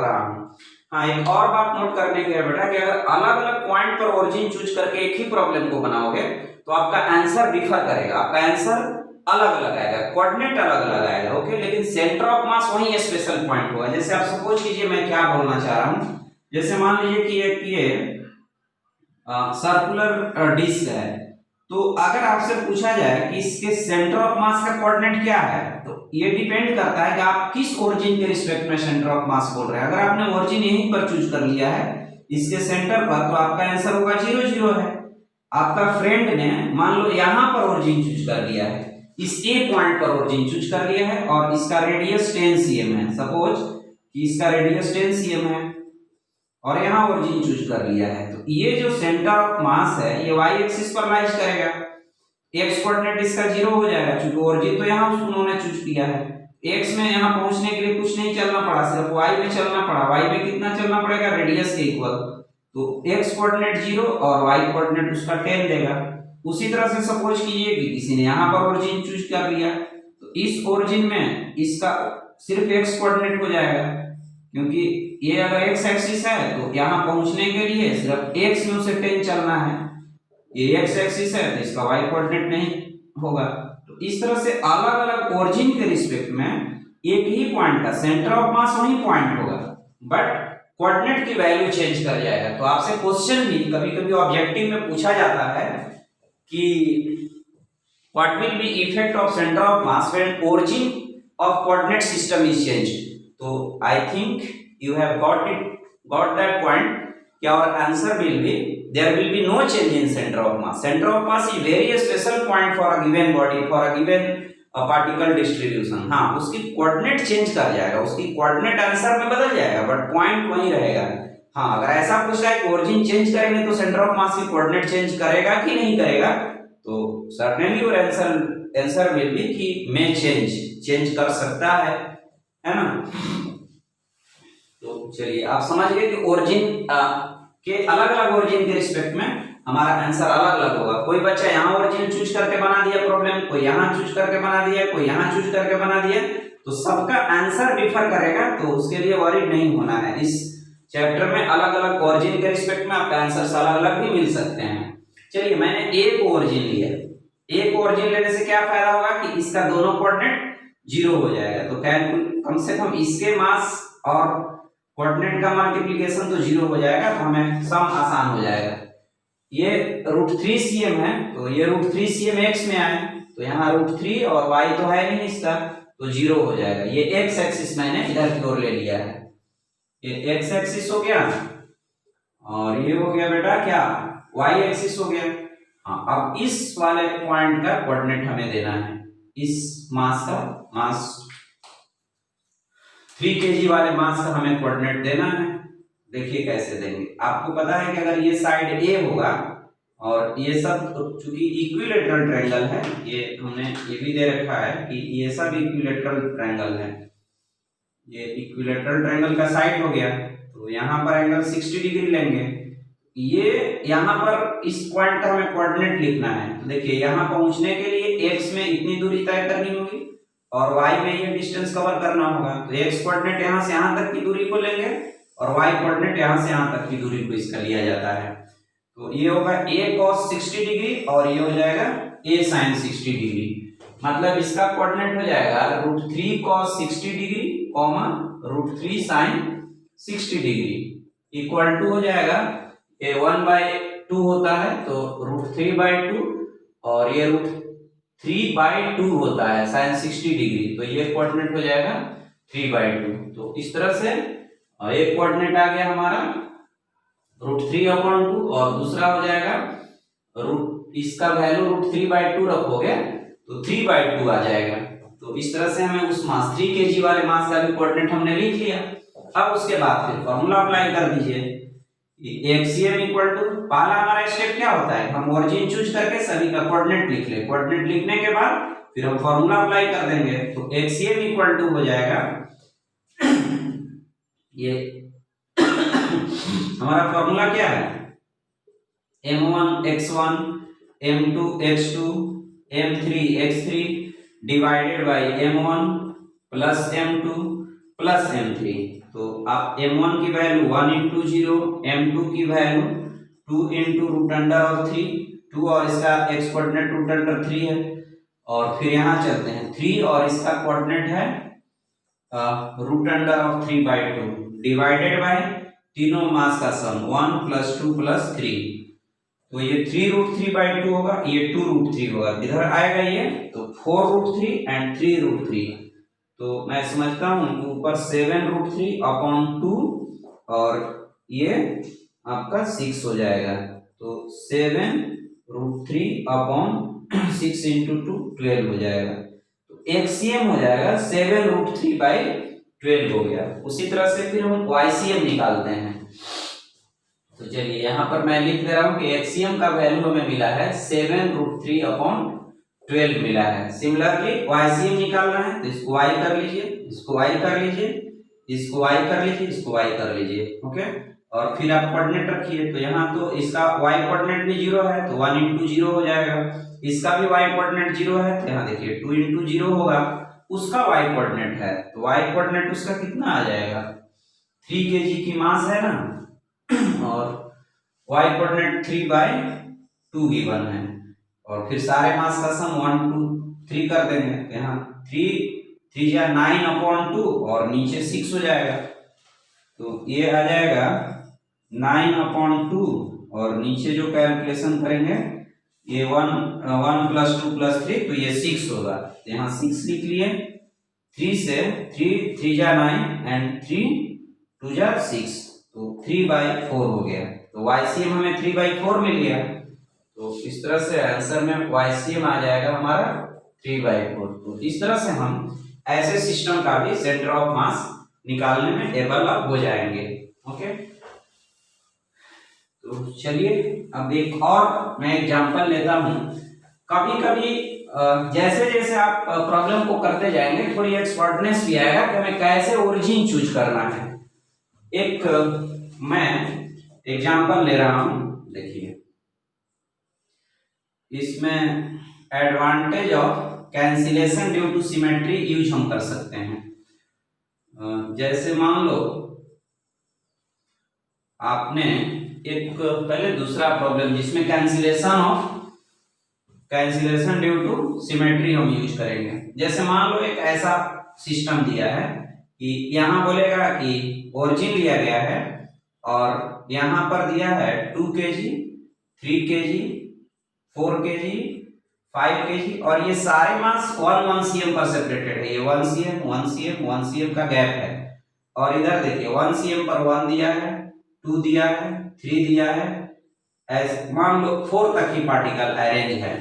रहा हूँ। हाँ, एक और बात नोट करने की है बेटा कि अगर अलग अलग पॉइंट पर ओरिजिन चूज करके एक ही प्रॉब्लम को बनाओगे तो आपका आंसर डिफर करेगा, आपका आंसर अलग अलग आएगा, कोऑर्डिनेट अलग अलग आएगा, ओके। लेकिन सेंटर ऑफ मास वही स्पेशल पॉइंट होगा। जैसे आप सपोज कीजिए मैं क्या बोलना चाह रहा हूँ, जैसे मान लीजिए कि ये सर्कुलर डिस्क है, तो अगर आपसे पूछा जाए कि इसके सेंटर ऑफ मास का कोऑर्डिनेट क्या है, तो ये डिपेंड करता है कि आप किस ओरिजिन के रिस्पेक्ट में सेंटर ऑफ मास बोल रहे हैं। अगर आपने ओरिजिन यहीं पर चूज कर लिया है इसके सेंटर पर, तो आपका आंसर होगा 0 0 है। आपका फ्रेंड ने मान लो यहां पर ओरिजिन चूज कर लिया है, इस ए पॉइंट पर ओरिजिन चूज कर लिया है और इसका रेडियस 10 cm है। सपोज कि इसका रेडियस 10 cm है और यहाँ ओरिजिन चूज कर लिया है, तो ये जो सेंटर ऑफ मास है ये वाई एक्सिस पर लाइज करेगा। एक्स कोऑर्डिनेट इसका 0 हो जाएगा क्योंकि ओरिजिन तो यहाँ उन्होंने चूज किया है। एक्स में यहाँ पहुंचने के लिए कुछ नहीं चलना पड़ा, सिर्फ वाई में चलना पड़ा। वाई में कितना चलना पड़ेगा? रेडियस के इक्वल। तो एक्स कोऑर्डिनेट 0 और वाई कोऑर्डिनेट उसका 10 देगा। उसी तरह से सपोज कीजिए कि किसी ने यहाँ पर ओरिजिन चूज कर लिया, तो इस ओरिजिन में इसका सिर्फ एक्स कोऑर्डिनेट हो जाएगा क्योंकि ये अगर एक्स एक्सिस है तो यहाँ पहुंचने के लिए सिर्फ एक्स में उसे 10 चलना है। ये एक्स एक्सिस है तो इसका वाई कोऑर्डिनेट नहीं होगा। तो इस तरह से अलग अलग ओरिजिन के रिस्पेक्ट में एक ही पॉइंट का सेंटर ऑफ मास वही पॉइंट होगा, बट कोऑर्डिनेट की वैल्यू चेंज कर जाएगा। तो आपसे क्वेश्चन भी कभी कभी ऑब्जेक्टिव में पूछा जाता है कि what will be effect of centre of mass when origin of coordinate system is change. तो I think you have got that point कि our answer will be there will be no change in center of mass. Center of mass is very special point for a given body, for a given particle distribution। हाँ, उसकी coordinate change कर जाएगा, उसकी coordinate answer में बदल जाएगा but point वही रहेगा। हाँ, अगर ऐसा पूछा है कि ओरिजिन चेंज करेंगे तो सेंटर ऑफ मास की कोऑर्डिनेट चेंज करेगा कि नहीं करेगा, तो certainly your answer will be कि मे चेंज कर सकता है ना। तो चलिए आप समझ गए कि ओरिजिन के अलग अलग ओरिजिन के रिस्पेक्ट में हमारा आंसर अलग अलग होगा। कोई बच्चा यहाँ ओरिजिन चूज करके बना दिया प्रॉब्लम, कोई यहाँ चूज करके बना दिया, कोई यहाँ चूज करके बना दिया, तो सबका आंसर डिफर करेगा। तो उसके लिए वरीड नहीं होना है। इस चैप्टर में अलग अलग ओरिजिन के रिस्पेक्ट में आपका आंसर अलग अलग भी मिल सकते हैं। चलिए मैंने ए को ओरिजिन लिया, ए को ओरिजिन लेने से क्या फायदा होगा कि इसका दोनों कोऑर्डिनेट 0 हो जाएगा। तो कम से कम इसके मास और कोऑर्डिनेट का मल्टीप्लिकेशन तो 0 हो जाएगा, तो हमें सम आसान हो जाएगा। ये √3 cm है तो ये √3 cm x में आए, तो यहाँ √3 और y तो है नहीं इसका, तो 0 हो जाएगा। ये एक्स एक्सिस मैंने इधर की ओर ले लिया है, ये एक्स एक्सिस हो गया और ये हो गया बेटा क्या, वाई एक्सिस हो गया। हाँ, अब इस वाले पॉइंट का कोऑर्डिनेट हमें देना है, इस मास का, मास 3 kg वाले मास का हमें कोऑर्डिनेट देना है। देखिए कैसे देंगे। आपको पता है कि अगर ये साइड ए होगा और ये सब चूंकि इक्विलेटरल ट्रायंगल है, ये हमने ये भी दे रखा है कि ये सब इक्विलेटरल ट्रायंगल है, ये इक्विलेटरल ट्रायंगल का साइड हो गया, तो यहाँ पर एंगल 60 डिग्री लेंगे। ये यहाँ पर इस पॉइंट का हमें कोऑर्डिनेट लिखना है। तो देखिए यहाँ पहुंचने के लिए x में इतनी दूरी तय करनी होगी और y में ये डिस्टेंस कवर करना होगा। तो x कोऑर्डिनेट यहाँ से यहाँ तक की दूरी को लेंगे और y कोऑर्डिनेट यहाँ से यहाँ तक की दूरी को इसका लिया जाता है। तो ये होगा a cos 60 डिग्री और ये हो जाएगा a sin 60 डिग्री। मतलब इसका कोऑर्डिनेट हो जाएगा √3 cos 60 degree √3 sin 60 degree equal to हो जाएगा, ये 1/2 होता है तो √3/2 और ये √3/2 होता है sin 60 डिग्री, तो ये कोऑर्डिनेट हो जाएगा 3/2। तो इस तरह से एक कोऑर्डिनेट आ गया हमारा √3/2 और दूसरा हो जाएगा इसका वैल्यू √3/2 रखोगे तो 3/2 आ जाएगा। तो इस तरह से हमें उस मास 3 kg वाले मास का भी कोऑर्डिनेट हमने लिख लिया। अब उसके बाद फिर फॉर्मूला अप्लाई कर दीजिए, एक्सीएम इक्वल टू, पहला हमारा स्टेप क्या होता है, हम ओरिजिन चूज करके सभी का कोऑर्डिनेट लिख ले, कोऑर्डिनेट लिखने के बाद फिर हम फॉर्मूला अप्लाई कर देंगे। तो एक्सीएम इक्वल टू हो जाएगा ये हमारा फॉर्मूला क्या है, m1 x1 m2 x2 m3 x3 divided by m1 plus m2 plus m3। तो आप m1 की वैल्यू 1 into 0, m2 की वैल्यू 2 into √3, 2 और इसका x कोऑर्डिनेट √3 है और फिर यहाँ चलते हैं 3 और इसका कोऑर्डिनेट है √3/2 डिवाइडेड बाय तीनों मास का सम 1 + 2 + 3। तो ये 3√3/2 होगा, ये 2√3 होगा, इधर आएगा ये तो 4√3 एंड 3√3। तो मैं समझता हूं कि ऊपर 7√3/2 और ये आपका 6 हो जाएगा। तो 7√3/6 × 2 12 हो जाएगा। तो एक्सीएम हो जाएगा 7√3/12 हो गया। उसी तरह से फिर हम वाईसीएम निकालते हैं। तो चलिए यहाँ पर मैं लिख दे रहा हूँ कि एक्सीएम का वैल्यू हमें मिला है 7√3/12 मिला है। सिमिलरली वाईसीएम निकालना है तो इसको y कर लीजिए, इसको y कर लीजिए, इसको y कर लीजिए, इसको y कर लीजिए, ओके। और फिर आप कोऑर्डिनेट रखिए, तो यहाँ तो इसका y कोऑर्डिनेट भी 0 है तो 1 × 0 हो जाएगा, इसका भी y कोऑर्डिनेट 0 है तो यहाँ देखिए 2 × 0 होगा, उसका y कोऑर्डिनेट है तो y कोऑर्डिनेट उसका कितना आ जाएगा, 3 kg की मास है ना और y कोऑर्डिनेट 3/2 गिवन है और फिर सारे मास का सम 1 2 3 कर देंगे। यहाँ 3 या 9/2 और नीचे 6 हो जाएगा, तो ये आ जाएगा 9/2 और नीचे जो कैलकुलेशन करेंगे ये 1 + 2 + 3 तो ये 6 होगा। तो यहाँ 6 लिख लिए, 3 से 3 या 9 एंड 3 या 6 तो 3/4 हो गया। तो वाईसीएम हमें 3/4 मिल गया। तो इस तरह से आंसर में वाईसीएम आ जाएगा हमारा 3/4। तो इस तरह से हम ऐसे सिस्टम का भी सेंटर ऑफ मास निकालने में एबल हो जाएंगे, ओके। तो चलिए अब एक और मैं एग्जांपल लेता हूं। कभी कभी जैसे जैसे आप प्रॉब्लम को करते जाएंगे थोड़ी एक्सपर्टनेस भी आएगा कि हमें कैसे ओरिजिन चूज करना है। एक मैं एग्जांपल ले रहा हूं, देखिए इसमें advantage of cancellation due to symmetry use हम कर सकते हैं। जैसे मान लो आपने एक पहले दूसरा प्रॉब्लम जिसमें कैंसिलेशन ड्यू टू सिमेट्री हम यूज करेंगे। जैसे मान लो एक ऐसा सिस्टम दिया है कि यहाँ बोलेगा कि ओरिजिन लिया गया है और यहाँ पर दिया है 2 kg, 3 kg, 4 kg, 5 kg, और ये सारे मास 1 cm पर सेपरेटेड है। ये 1 cm 1 cm 1 cm का गैप है, और इधर देखिए 1 cm पर 1 दिया है, 2 दिया है, 3 दिया है, ऐसे मान लो 4 तक की पार्टिकल अरेंज है।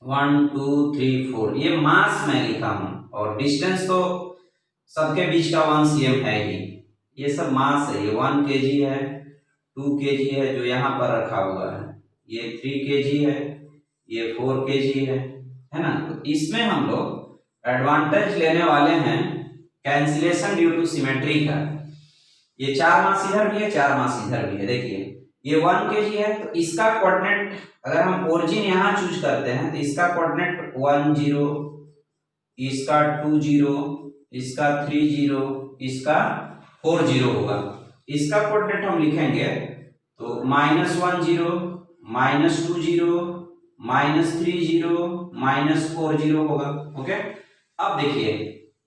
1 2 3 4 ये मास मैं लिखा हूं, और डिस्टेंस तो सबके बीच का 1 cm है ही। ये सब मास है। ये 1 kg है, 2 kg है जो यहाँ पर रखा हुआ है, ये 3 kg है, ये 4 kg है ना। तो इसमें हम लोग एडवांटेज लेने वाले हैं कैंसिलेशन ड्यू टू सिमेट्री का। ये 4 मास इधर भी है, 4 मास इधर भी है। देखिए ये 1 kg है, तो इसका कोऑर्डिनेट अगर हम ओरिजिन यहाँ चूज करते हैं तो इसका कोऑर्डिनेट 1 0, इसका 2 0, इसका 3 0, इसका 4 0 होगा। इसका कोऑर्डिनेट हम लिखेंगे तो -1 0, -2 0, -3 0, -4 0 होगा। ओके, अब देखिए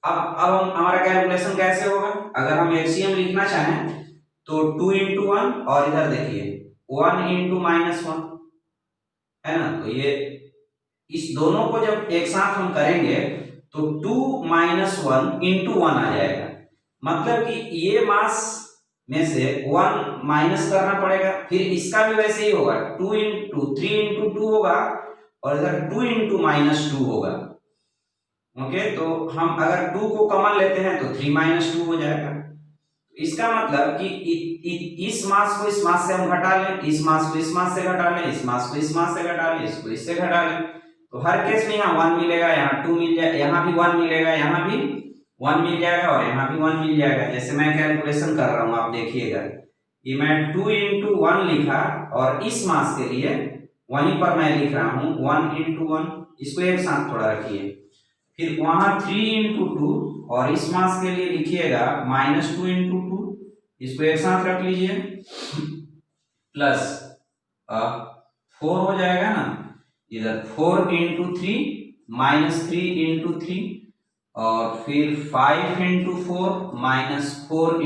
अब हम हमारा कैलकुलेशन कैसे होगा। अगर हम एलसीएम लिखना चाहें तो 2 × 1, और इधर देखिए 1 × -1 है ना। तो ये इस दोनों को जब एक साथ हम करेंगे तो 2 - 1 × 1 आ जाएगा। मतलब कि ये मास में से 1 माइनस करना पड़ेगा, फिर इसका भी वैसे ही होगा, 2 × 3 × 2 होगा, और इधर 2 × -2 होगा। ओके, तो हम अगर 2 को कॉमन लेते हैं तो 3 - 2 हो जाएगा। इसका मतलब कि इस मास को इस मास से हम घटा लें, इस मास को इस मास से घटा लें, इस मास को इस मास से घटा लें, इसको इससे घटा लें, तो हर केस में यहाँ 1 मिलेगा, यहाँ 2 मिल जाएगा, यहाँ भी 1 मिलेगा, यहाँ भी 1 मिल जाएगा, और यहाँ भी 1 मिल जाएगा। जैसे मैं कैलकुलेशन कर रहा हूँ, आप देखिएगा, ये मैं 2 × 1 लिखा, और इस मास के लिए वहीं पर मैं लिख रहा हूँ 1 × 1। इसको एक साथ थोड़ा रखिए, फिर वहां 3 × 2, और इस मास के लिए लिखिएगा -2 × 2, इसको एक साथ रख लीजिए, प्लस 4 हो जाएगा ना, इधर 4 × 3 -3 × 3, और फिर 5 × 4 -4 ×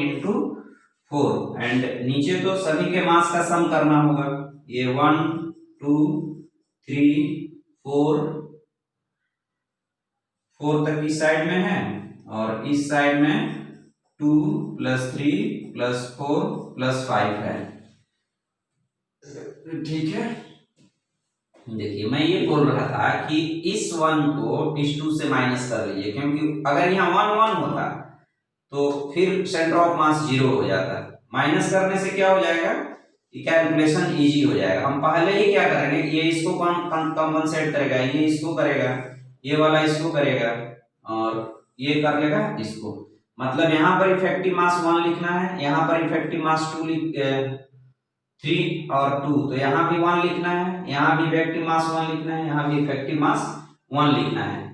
4, एंड नीचे तो सभी के मास का सम करना होगा। ये 1 2 3 4 तक इस साइड में है, और इस साइड में 2 + 3 + 4 + 5 है। ठीक है, देखिए मैं ये बोल रहा था कि इस 1 को इस 2 से माइनस कर लीजिए, क्योंकि अगर यहाँ 1 1 होता तो फिर सेंटर ऑफ मास 0 हो जाता। माइनस करने से क्या हो जाएगा कि कैलकुलेशन इजी हो जाएगा। हम पहले ही क्या करेंगे, ये इसको कंपनसेट करेगा, ये इसको करेगा, ये वाला इसको करेगा, और ये कर लेगा इसको। मतलब यहाँ पर इफेक्टिव मास 1 लिखना है, यहाँ पर इफेक्टिव मास 3 और 2, तो यहाँ भी 1 लिखना है, यहाँ भी इफेक्टिव मास 1 लिखना है, यहाँ भी इफेक्टिव मास 1 लिखना है,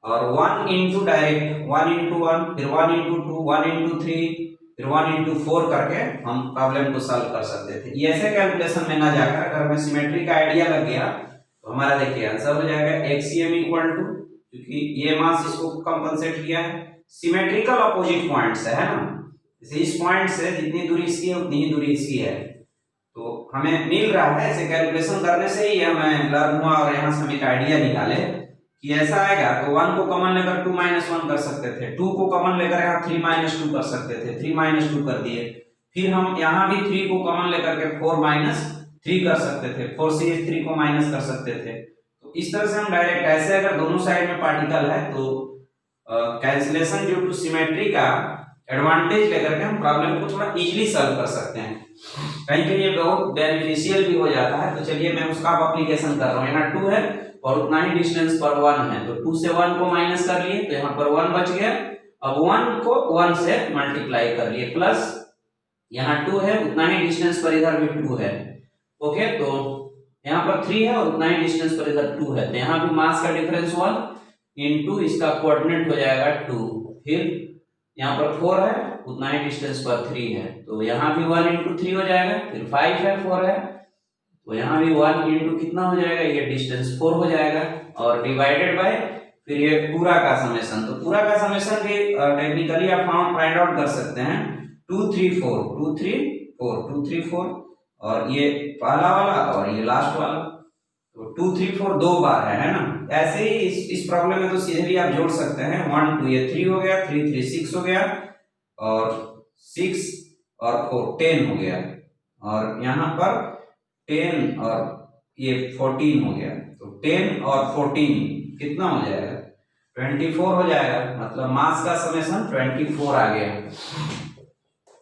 और 1 × डायरेक्ट 1 × 1, फिर 1 × 2, 1 × 3, फिर 1 × 4 करके हम प्रॉब्लम को सॉल्व कर सकते थे। ये ऐसे कैलकुलेशन में ना जाकर अगर हमें सिमेट्री का आइडिया लग गया तो हमारा देखिए आंसर हो जाएगा xcm = क्योंकि ये मास इसको कंपनसेट किया है, सिमेट्रिकल अपोजिट पॉइंट्स है ना। जैसे इस पॉइंट से जितनी दूरी इसकी है उतनी ही दूरी इसकी है, तो हमें मिल रहा है। ऐसे कैलकुलेशन करने से ही हमें लर्न हुआ, और यहाँ से हम एक आइडिया निकाले कि ऐसा आएगा तो 1 को कॉमन लेकर 2 - 1 कर सकते थे, 2 को कॉमन लेकर यहाँ 3 - 2 कर सकते थे, 3 - 2 कर दिए, फिर हम यहाँ भी 3 को कॉमन लेकर के 4 - 3 कर सकते थे, 4 से 3 को माइनस कर सकते थे। तो इस तरह से हम डायरेक्ट ऐसे अगर दोनों साइड में पार्टिकल है तो कैंसिलेशन ड्यू टू सिमेट्री का एडवांटेज लेकर के हम प्रॉब्लम को थोड़ा इजीली सॉल्व कर सकते हैं। कहीं कहीं ये बहुत बेनिफिशियल भी हो जाता है। तो चलिए मैं उसका एप्लीकेशन कर रहा हूँ। यहाँ 2 है और उतना ही डिस्टेंस पर 1 है, तो 2 से 1 को माइनस कर लिए तो यहाँ पर 1 बच गया। अब 1 को 1 से मल्टीप्लाई कर लिए, प्लस यहाँ 2 है उतना ही डिस्टेंस पर इधर भी 2 है। ओके, तो यहाँ पर 3 है और उतना ही डिस्टेंस पर इधर 2 है, तो यहाँ भी मास का डिफरेंस 1 इंटू इसका कोऑर्डिनेट हो जाएगा 2, फिर यहाँ पर 4 है उतना ही डिस्टेंस पर 3 है, तो यहाँ भी 1 इंटू 3 हो जाएगा, फिर 5 है 4 है तो यहाँ भी 1 इंटू कितना हो जाएगा, ये डिस्टेंस 4 हो जाएगा, और डिवाइडेड बाय फिर ये पूरा का समेशन। तो पूरा का समेशन भी टेक्निकली आप फाइंड आउट कर सकते हैं, 2 3 4 2 3 4 2 3 4, और ये पहला वाला और ये लास्ट वाला। तो 2 3 4 दो बार है ना। ऐसे ही इस प्रॉब्लम में तो सीधे भी आप जोड़ सकते हैं, 1 2 ये 3 हो गया, 3 3 6 हो गया, और 6 और 4 10 हो गया, और यहाँ पर 10 और ये 14 हो गया। तो 10 और 14 कितना हो जाएगा, 24 हो जाएगा, मतलब मास का समेशन 24 आ गया।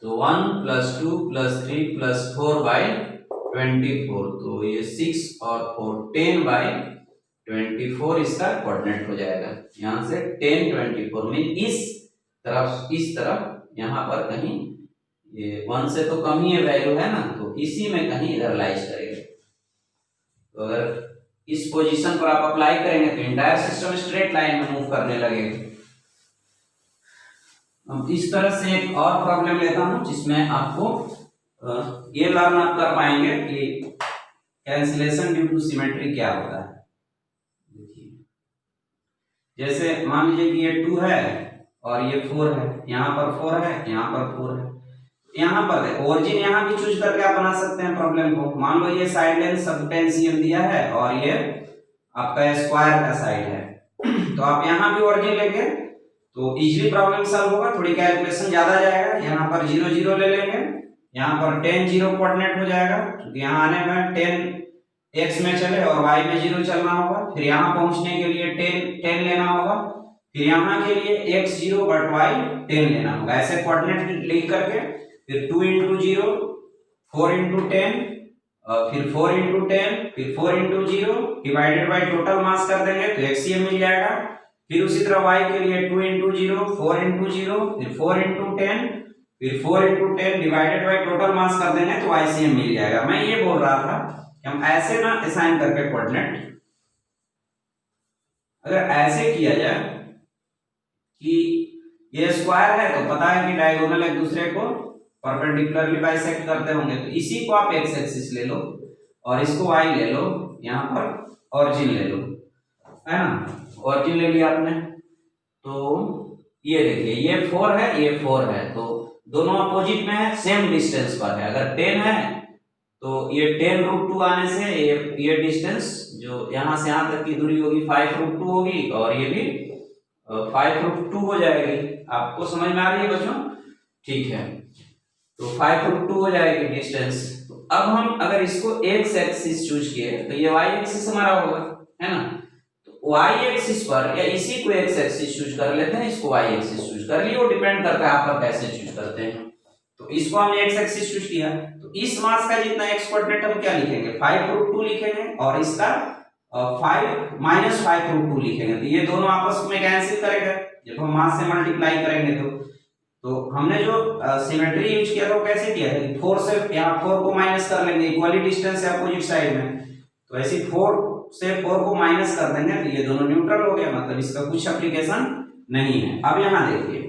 तो 1 + 2 + 3 + 4/24, तो ये 6 और 4 10/24 इसका कोऑर्डिनेट हो जाएगा। यहाँ से 10 24 मीन इस तरफ यहाँ पर कहीं, ये 1 से तो कम ही है वैल्यू है ना, तो इसी में कहीं इधर लाइज करेगा। तो अगर इस पोजीशन पर आप अप्लाई करेंगे तो इंटायर सिस्टम स्ट्रेट लाइन में मूव करने लगेगा। अब इस तरह से एक और प्रॉब्लम लेता हूं जिसमें आपको ये लर्न आप कर पाएंगे कि कैंसिलेशन ड्यू टू सिमेट्री क्या होता है। जैसे मान लीजिए कि ये 2 है और ये 4 है, यहाँ पर 4 है, यहाँ पर 4 है, यहाँ पर ओरिजिन यहाँ भी चूज करके आप बना सकते हैं प्रॉब्लम को। मान लो ये साइड लेंथ सब 10 cm दिया है और ये आपका स्क्वायर का साइड है, तो आप यहाँ भी ओरिजिन लेंगे तो इजीली प्रॉब्लम सॉल्व होगा, थोड़ी कैलकुलेशन ज्यादा जाएगा। यहाँ पर 0 0 ले लेंगे, यहाँ पर 10 0 कोऑर्डिनेट हो जाएगा, क्योंकि यहाँ आने में 10 x में चले और y में 0 चलना होगा, फिर यहाँ पहुंचने के लिए 10 लेना होगा, फिर यहाँ के लिए x 0 बट y 10 लेना होगा। ऐसे कोऑर्डिनेट लिख करके फिर 2 × 0 4 × 10 फिर 4 × 10 फिर 4 × 0 डिवाइडेड बाय टोटल मास कर देंगे तो एक्सीएम मिल जाएगा। फिर उसी तरह y के लिए 2 × 0 4 × 0 फिर 4 × 10 फिर 4 × 10 डिवाइडेड बाय टोटल मास कर देंगे तो आईसीएम मिल जाएगा। मैं ये बोल रहा था कि हम ऐसे ना असाइन करके कोऑर्डिनेट, अगर ऐसे किया जाए कि ये स्क्वायर है तो पता है कि डायगोनल एक दूसरे को परपेंडिकुलरली बाइसेक्ट करते होंगे, तो इसी को आप एक्स एक्सिस ले लो और इसको y ले लो, यहाँ पर ऑरिजिन ले लो, है ना। ऑरिजिन ले लिया आपने, तो ये देखिए ये 4 है ये 4 है, तो दोनों अपोजिट में है, सेम डिस्टेंस पर है। अगर 10 है तो ये 10√2 आने से ये डिस्टेंस जो यहाँ से यहाँ तक की दूरी होगी 5√2 होगी, और ये भी 5√2 हो जाएगी। आपको समझ में आ रही है बच्चों? ठीक है, तो 5√2 हो जाएगी डिस्टेंस। तो अब हम अगर इसको x एक्सिस चूज किए तो ये y एक्सिस हमारा होगा, है ना। तो y एक्सिस पर या इसी को x एक्सिस चूज कर लेते हैं, इसको y एक्सिस चूज कर लिए, वो डिपेंड करता है आप लोग कैसे चूज करते हैं। तो इसको हमने x एक्सिस चूज किया, तो इस मास का जितना x कोऑर्डिनेट हम क्या लिखेंगे 5√2 लिखेंगे, और इसका 5 - 5√2 लिखेंगे। तो ये दोनों आपस में कैंसिल करेगा जब हम मास से मल्टीप्लाई करेंगे। तो हमने जो सिमेट्री यूज किया था वो कैसे किया था, 4 से यहाँ 4 को माइनस कर लेंगे, इक्वली डिस्टेंस है अपोजिट साइड में, तो ऐसे 4 से 4 को माइनस कर देंगे तो ये दोनों न्यूट्रल हो गया, मतलब इसका कुछ एप्लीकेशन नहीं है। अब यहाँ देखिए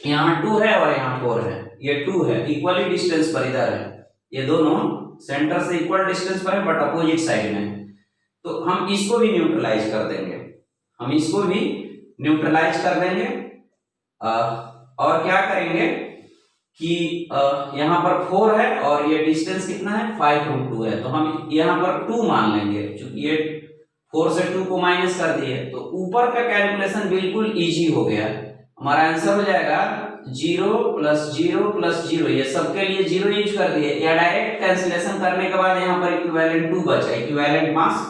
यहाँ 2 है और यहाँ 4 है, ये 2 है इक्वली डिस्टेंस पर इधर है, ये दोनों सेंटर से इक्वल डिस्टेंस पर है बट अपोजिट साइड में, तो हम इसको भी न्यूट्रलाइज कर देंगे, हम इसको भी न्यूट्रलाइज कर देंगे। और क्या करेंगे कि यहाँ पर 4 है और ये डिस्टेंस कितना है 5√2 है, तो हम यहाँ पर 2 मान लेंगे, क्योंकि ये 4 से 2 को माइनस कर दिए, तो ऊपर का कैलकुलेशन बिल्कुल इजी हो गया। हमारा आंसर हो जाएगा 0 + 0 + 0, ये सबके लिए 0 यूज कर दिए, या डायरेक्ट कैंसिलेशन करने के बाद यहाँ पर इक्विवेलेंट 2 बचा, इक्विवेलेंट मास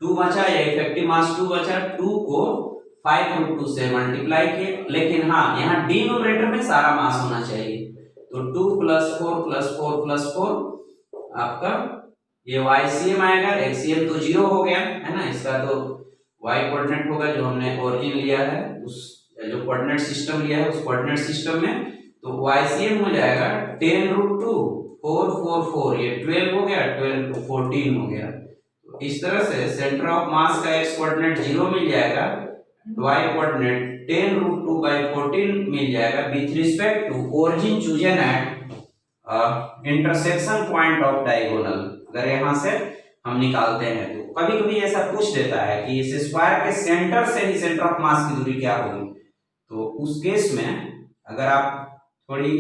2 बचा या इफेक्टिव मास 2 बचा, 2 को 5√2 से मल्टीप्लाई किए, लेकिन हाँ यहाँ डिनोमिनेटर में सारा मास होना चाहिए, तो 2 + 4 + 4 + 4 आपका ये YCM आएगा, XCM तो 0 हो गया है ना, इसका तो y कोऑर्डिनेट होगा जो हमने ओरिजिन लिया है, उस जो कोऑर्डिनेट सिस्टम लिया है उस कोऑर्डिनेट सिस्टम में, तो YCM हो जाएगा 10√2 4 4 4, ये 12 हो गया, 12 to 14 हो गया। तो इस तरह से सेंटर ऑफ मास का x कोऑर्डिनेट 0 मिल जाएगा, y कोऑर्डिनेट 10√2/14 मिल जाएगा with respect to origin chosen at intersection point of diagonal. अगर यहां से हम निकालते हैं तो कभी कभी ऐसा पूछ देता है कि इस स्क्वायर के सेंटर से ही सेंटर ऑफ मास की दूरी क्या होगी, तो उस केस में अगर आप थोड़ी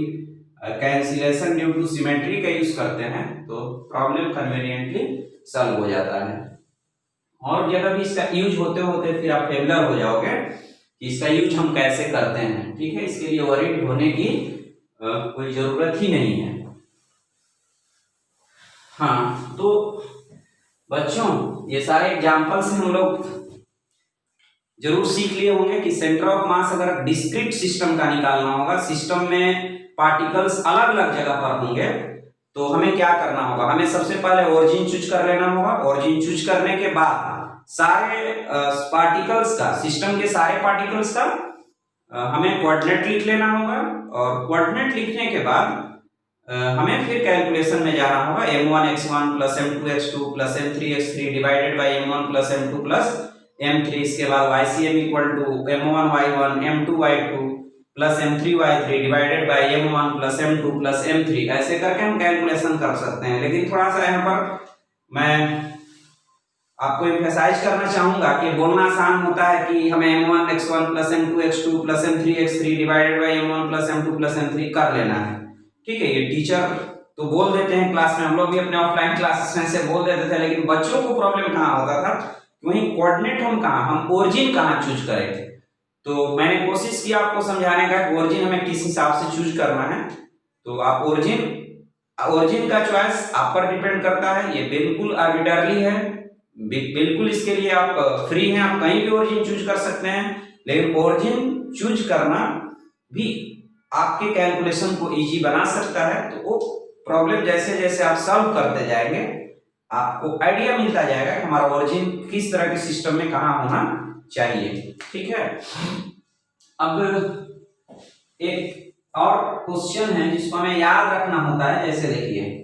कैंसिलेशन ड्यू टू सिमेट्री का यूज करते हैं तो प्रॉब्लम कन्वीनियंटली सॉल्व हो जाता है। और जगह भी इसका यूज होते होते फिर आप फेमिलियर हो जाओगे कि इसका यूज हम कैसे करते हैं। ठीक है, इसके लिए वरीड होने की कोई जरूरत ही नहीं है। हाँ, तो बच्चों ये सारे एग्जाम्पल से हम लोग जरूर सीख लिए होंगे कि सेंटर ऑफ मास अगर डिस्क्रीट सिस्टम का निकालना होगा, सिस्टम में पार्टिकल्स अलग अलग जगह पर होंगे, तो हमें क्या करना होगा, हमें सबसे पहले ओरिजिन चूज कर लेना होगा। ओरिजिन चूज करने के बाद सारे पार्टिकल्स का, सिस्टम के सारे पार्टिकल्स का हमें कोऑर्डिनेट लिख लेना होगा, और कोऑर्डिनेट लिखने के बाद हमें फिर कैलकुलेशन में जाना होगा। m1 x1 plus m2 x2 plus m3 x3 divided by m1 plus m2 plus m3, इसके बाद ycm equal to m1 y1 m2 y2 plus m3 y3 divided by m1 plus m2 plus m3, ऐसे करके हम calculation कर सकते हैं। लेकिन थोड़ा सा यहाँ पर मैं आपको एम्फेसाइज करना चाहूंगा कि बोलना आसान होता है कि हमें m1 x1 plus m2 x2 plus m3 x3 divided by m1 plus m2 plus m3 कर लेना है। ठीक है, ये टीचर तो बोल देते हैं क्लास में, हम लोग भी अपने ऑफलाइन क्लासेस में से बोल देते थे, लेकिन बच्चों को प्रॉब्लम कहाँ होता था, वहीं कोऑर्डिनेट हम ओरिजिन कहाँ चूज करें थे। तो मैंने कोशिश की आपको समझाने का कि ओरिजिन हमें किस हिसाब से चूज करना है। तो आप ओरिजिन का चॉइस आप पर डिपेंड करता है, ये बिल्कुल आर्बिट्ररी है, बिल्कुल इसके लिए आप फ्री हैं, आप कहीं भी ओरिजिन चूज कर सकते हैं। लेकिन ओरिजिन चूज करना भी आपके कैलकुलेशन को इजी बना सकता है। तो वो प्रॉब्लम जैसे जैसे आप सॉल्व करते जाएंगे आपको आइडिया मिलता जाएगा कि हमारा ओरिजिन किस तरह के सिस्टम में कहाँ होना चाहिए। ठीक है, अब एक और क्वेश्चन है जिसको हमें याद रखना होता है। जैसे देखिए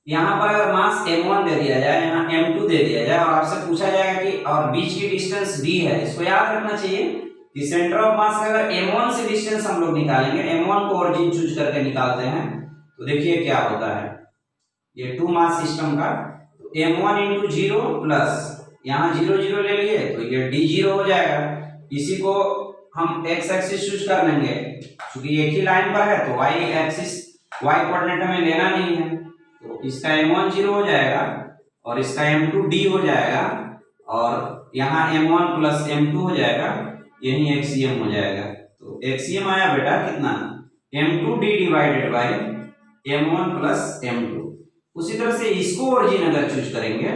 यहाँ पर अगर मास m1 दे दिया जाए, यहाँ m2 दे दिया जाए, और आपसे पूछा जाएगा कि और बीच की डिस्टेंस d है, इसको याद रखना चाहिए कि सेंटर ऑफ मास का अगर m1 से डिस्टेंस हम लोग निकालेंगे, m1 को ओरिजिन चूज करके निकालते हैं, तो देखिए क्या होता है। ये 2 मास सिस्टम का m1 इंटू 0 प्लस यहाँ 0 0 ले लिए तो ये d0 हो जाएगा। इसी को हम x एक्सिस चूज कर लेंगे, क्योंकि एक ही लाइन पर है तो y एक्सिस, y कोऑर्डिनेट हमें लेना नहीं है, तो इसका m1 0 हो जाएगा और इसका m2 d हो जाएगा, और यहाँ m1 प्लस m2 हो जाएगा, यही एक्सीएम हो जाएगा। तो एक्सीएम आया बेटा कितना, m2d divided by m1 plus m2। उसी तरह से इसको ओरिजिन अगर चूज करेंगे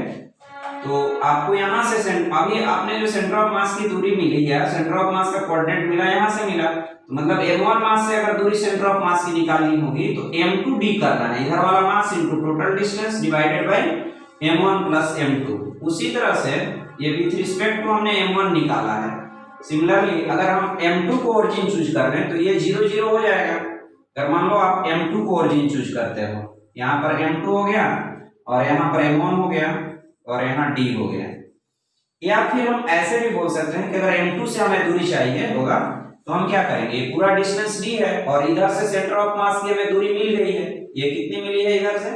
तो आपको यहाँ से अभी आपने जो सेंटर ऑफ मास की दूरी मिली है, सेंटर ऑफ मास का कोऑर्डिनेट मिला, यहाँ से मिला, तो मतलब m1 मास से अगर दूरी सेंटर ऑफ मास की निकालनी होगी तो m2d करना है, इधर वाला mass into total distance divided by m1 plus m2। उसी तरह से ये विथ रिस्पेक्ट टू हमने m1 निकाला है। सिमिलरली अगर हम m2 को ओरिजिन चूज कर रहे हैं तो ये 0 0 हो जाएगा। अगर मान लो आप m2 को ओरिजिन चूज करते हो, यहाँ पर m2 हो गया और यहाँ पर m1 हो गया और यहाँ d हो गया। या फिर हम ऐसे भी बोल सकते हैं कि अगर m2 से हमें दूरी चाहिए होगा तो हम क्या करेंगे, ये पूरा डिस्टेंस d है और इधर से सेंटर ऑफ मास की हमें दूरी मिल गई है। ये कितनी मिली है इधर से,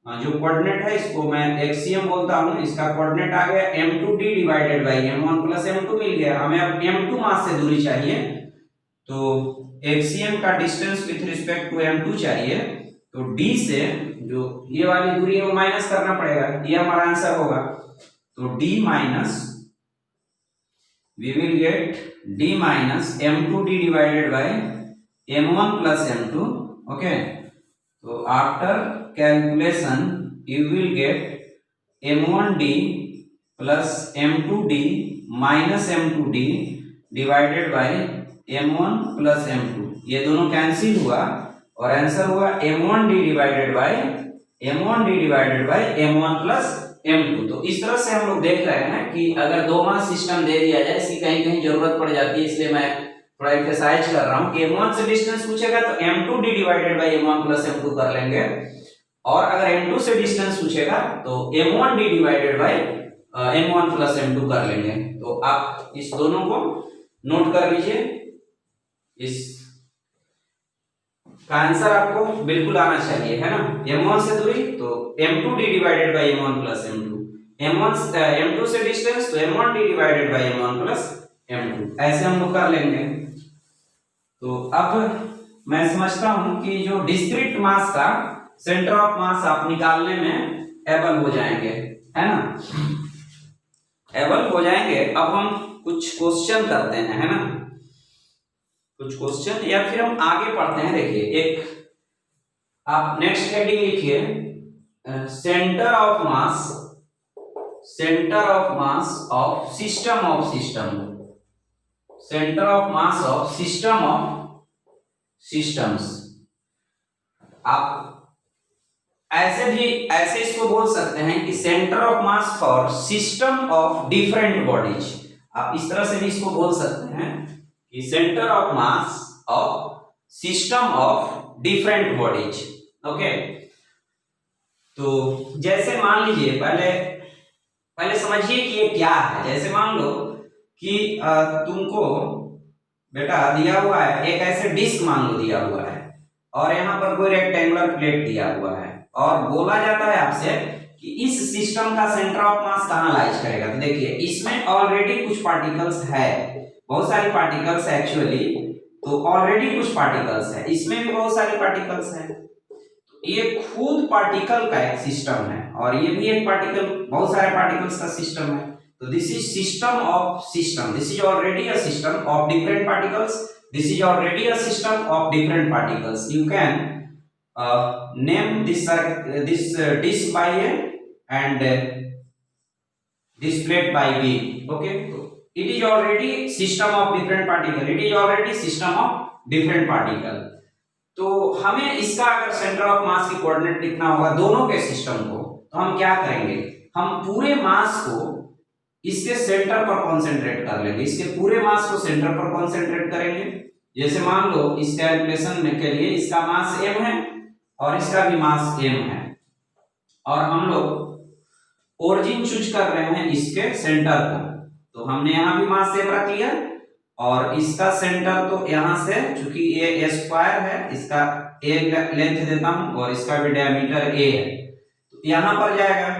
जो कोऑर्डिनेट है इसको मैं एक्सीएम बोलता हूँ, इसका कोऑर्डिनेट आ गया m2d divided by m1 plus m2 मिल गया। हमें अब m2 मास से दूरी चाहिए तो एक्सीएम का distance with respect to m2 चाहिए, तो d से जो ये वाली दूरी है वो माइनस करना पड़ेगा, ये हमारा आंसर होगा। तो d minus we will get d minus m2d divided by m1 plus m2. Okay, so after calculation you will get m1d plus m2d minus m2d divided by m1 plus m2, ये दोनों cancel हुआ और answer हुआ m1d divided by m1 plus m2। तो इस तरह से हम लोग देख रहे हैं कि अगर दो मास सिस्टम दे दिया जाए, इसकी कहीं कहीं जरूरत पड़ जाती है, इसलिए मैं थोड़ा एम्फसाइज कर रहा हूं कि m1 से डिस्टेंस पूछेगा तो m2d divided by m1 plus m2 कर लेंगे, और अगर m2 से डिस्टेंस पूछेगा तो m1d divided by m1 plus m2 कर लेंगे। तो आप इस दोनों को नोट कर लीजिए, इस का आंसर आपको बिल्कुल आना चाहिए, है ना। m1 से दूरी तो m2d divided by m1 plus m2, m2 से डिस्टेंस तो m1d divided by m1 plus m2, ऐसे हम लोग कर लेंगे। तो अब मैं समझता हूं कि जो डिस्क्रीट मास का सेंटर ऑफ मास आप निकालने में एबल हो जाएंगे, है ना। एबल हो जाएंगे। अब हम कुछ क्वेश्चन करते हैं, है ना, कुछ क्वेश्चन, या फिर हम आगे पढ़ते हैं। देखिए, एक आप नेक्स्ट हेडिंग लिखिए, centre of mass, centre of mass of system of system, centre of mass of system of systems. आप ऐसे इसको बोल सकते हैं कि centre of mass for system of different bodies. आप इस तरह से भी इसको बोल सकते हैं कि centre of mass of system of different bodies. Okay, तो जैसे मान लीजिए, पहले समझिए कि ये क्या है। जैसे मान लो कि तुमको बेटा दिया हुआ है एक ऐसे डिस्क, मान लो दिया हुआ है, और यहाँ पर कोई रेक्टेंगुलर प्लेट दिया हुआ है, और बोला जाता है आपसे कि इस सिस्टम का सेंटर ऑफ मास कहाँ लाइज करेगा। तो देखिए, इसमें ऑलरेडी कुछ पार्टिकल्स है, बहुत सारी पार्टिकल्स है एक्चुअली, तो ऑलरेडी कुछ पार्टिकल्स है, इसमें भी बहुत सारे पार्टिकल्स हैं। तो ये खुद पार्टिकल का एक सिस्टम है, और ये भी एक पार्टिकल, बहुत सारे पार्टिकल्स का सिस्टम है। तो this is system of system, this is already a system of different particles, this is already a system of different particles. You can name this disk by A and this plate by B. Okay, so it is already system of different particle, it is already system of different particle. तो हमें इसका अगर centre of mass की coordinate लिखना होगा दोनों के system को, तो हम क्या करेंगे, हम पूरे मास को इसके सेंटर पर कॉन्सेंट्रेट कर लेंगे, इसके पूरे मास को सेंटर पर कॉन्सेंट्रेट करेंगे। जैसे मान लो इस कैलकुलेशन में के लिए इसका मास m है और इसका भी मास m है, और हम लोग ओरिजिन चूज कर रहे हैं इसके सेंटर को, तो हमने यहाँ भी मास m रख लिया, और इसका सेंटर तो यहाँ से, चूंकि ये स्क्वायर है, इसका a लेंथ देता हूं, और इसका भी डायमीटर a है, तो यहाँ पर जाएगा,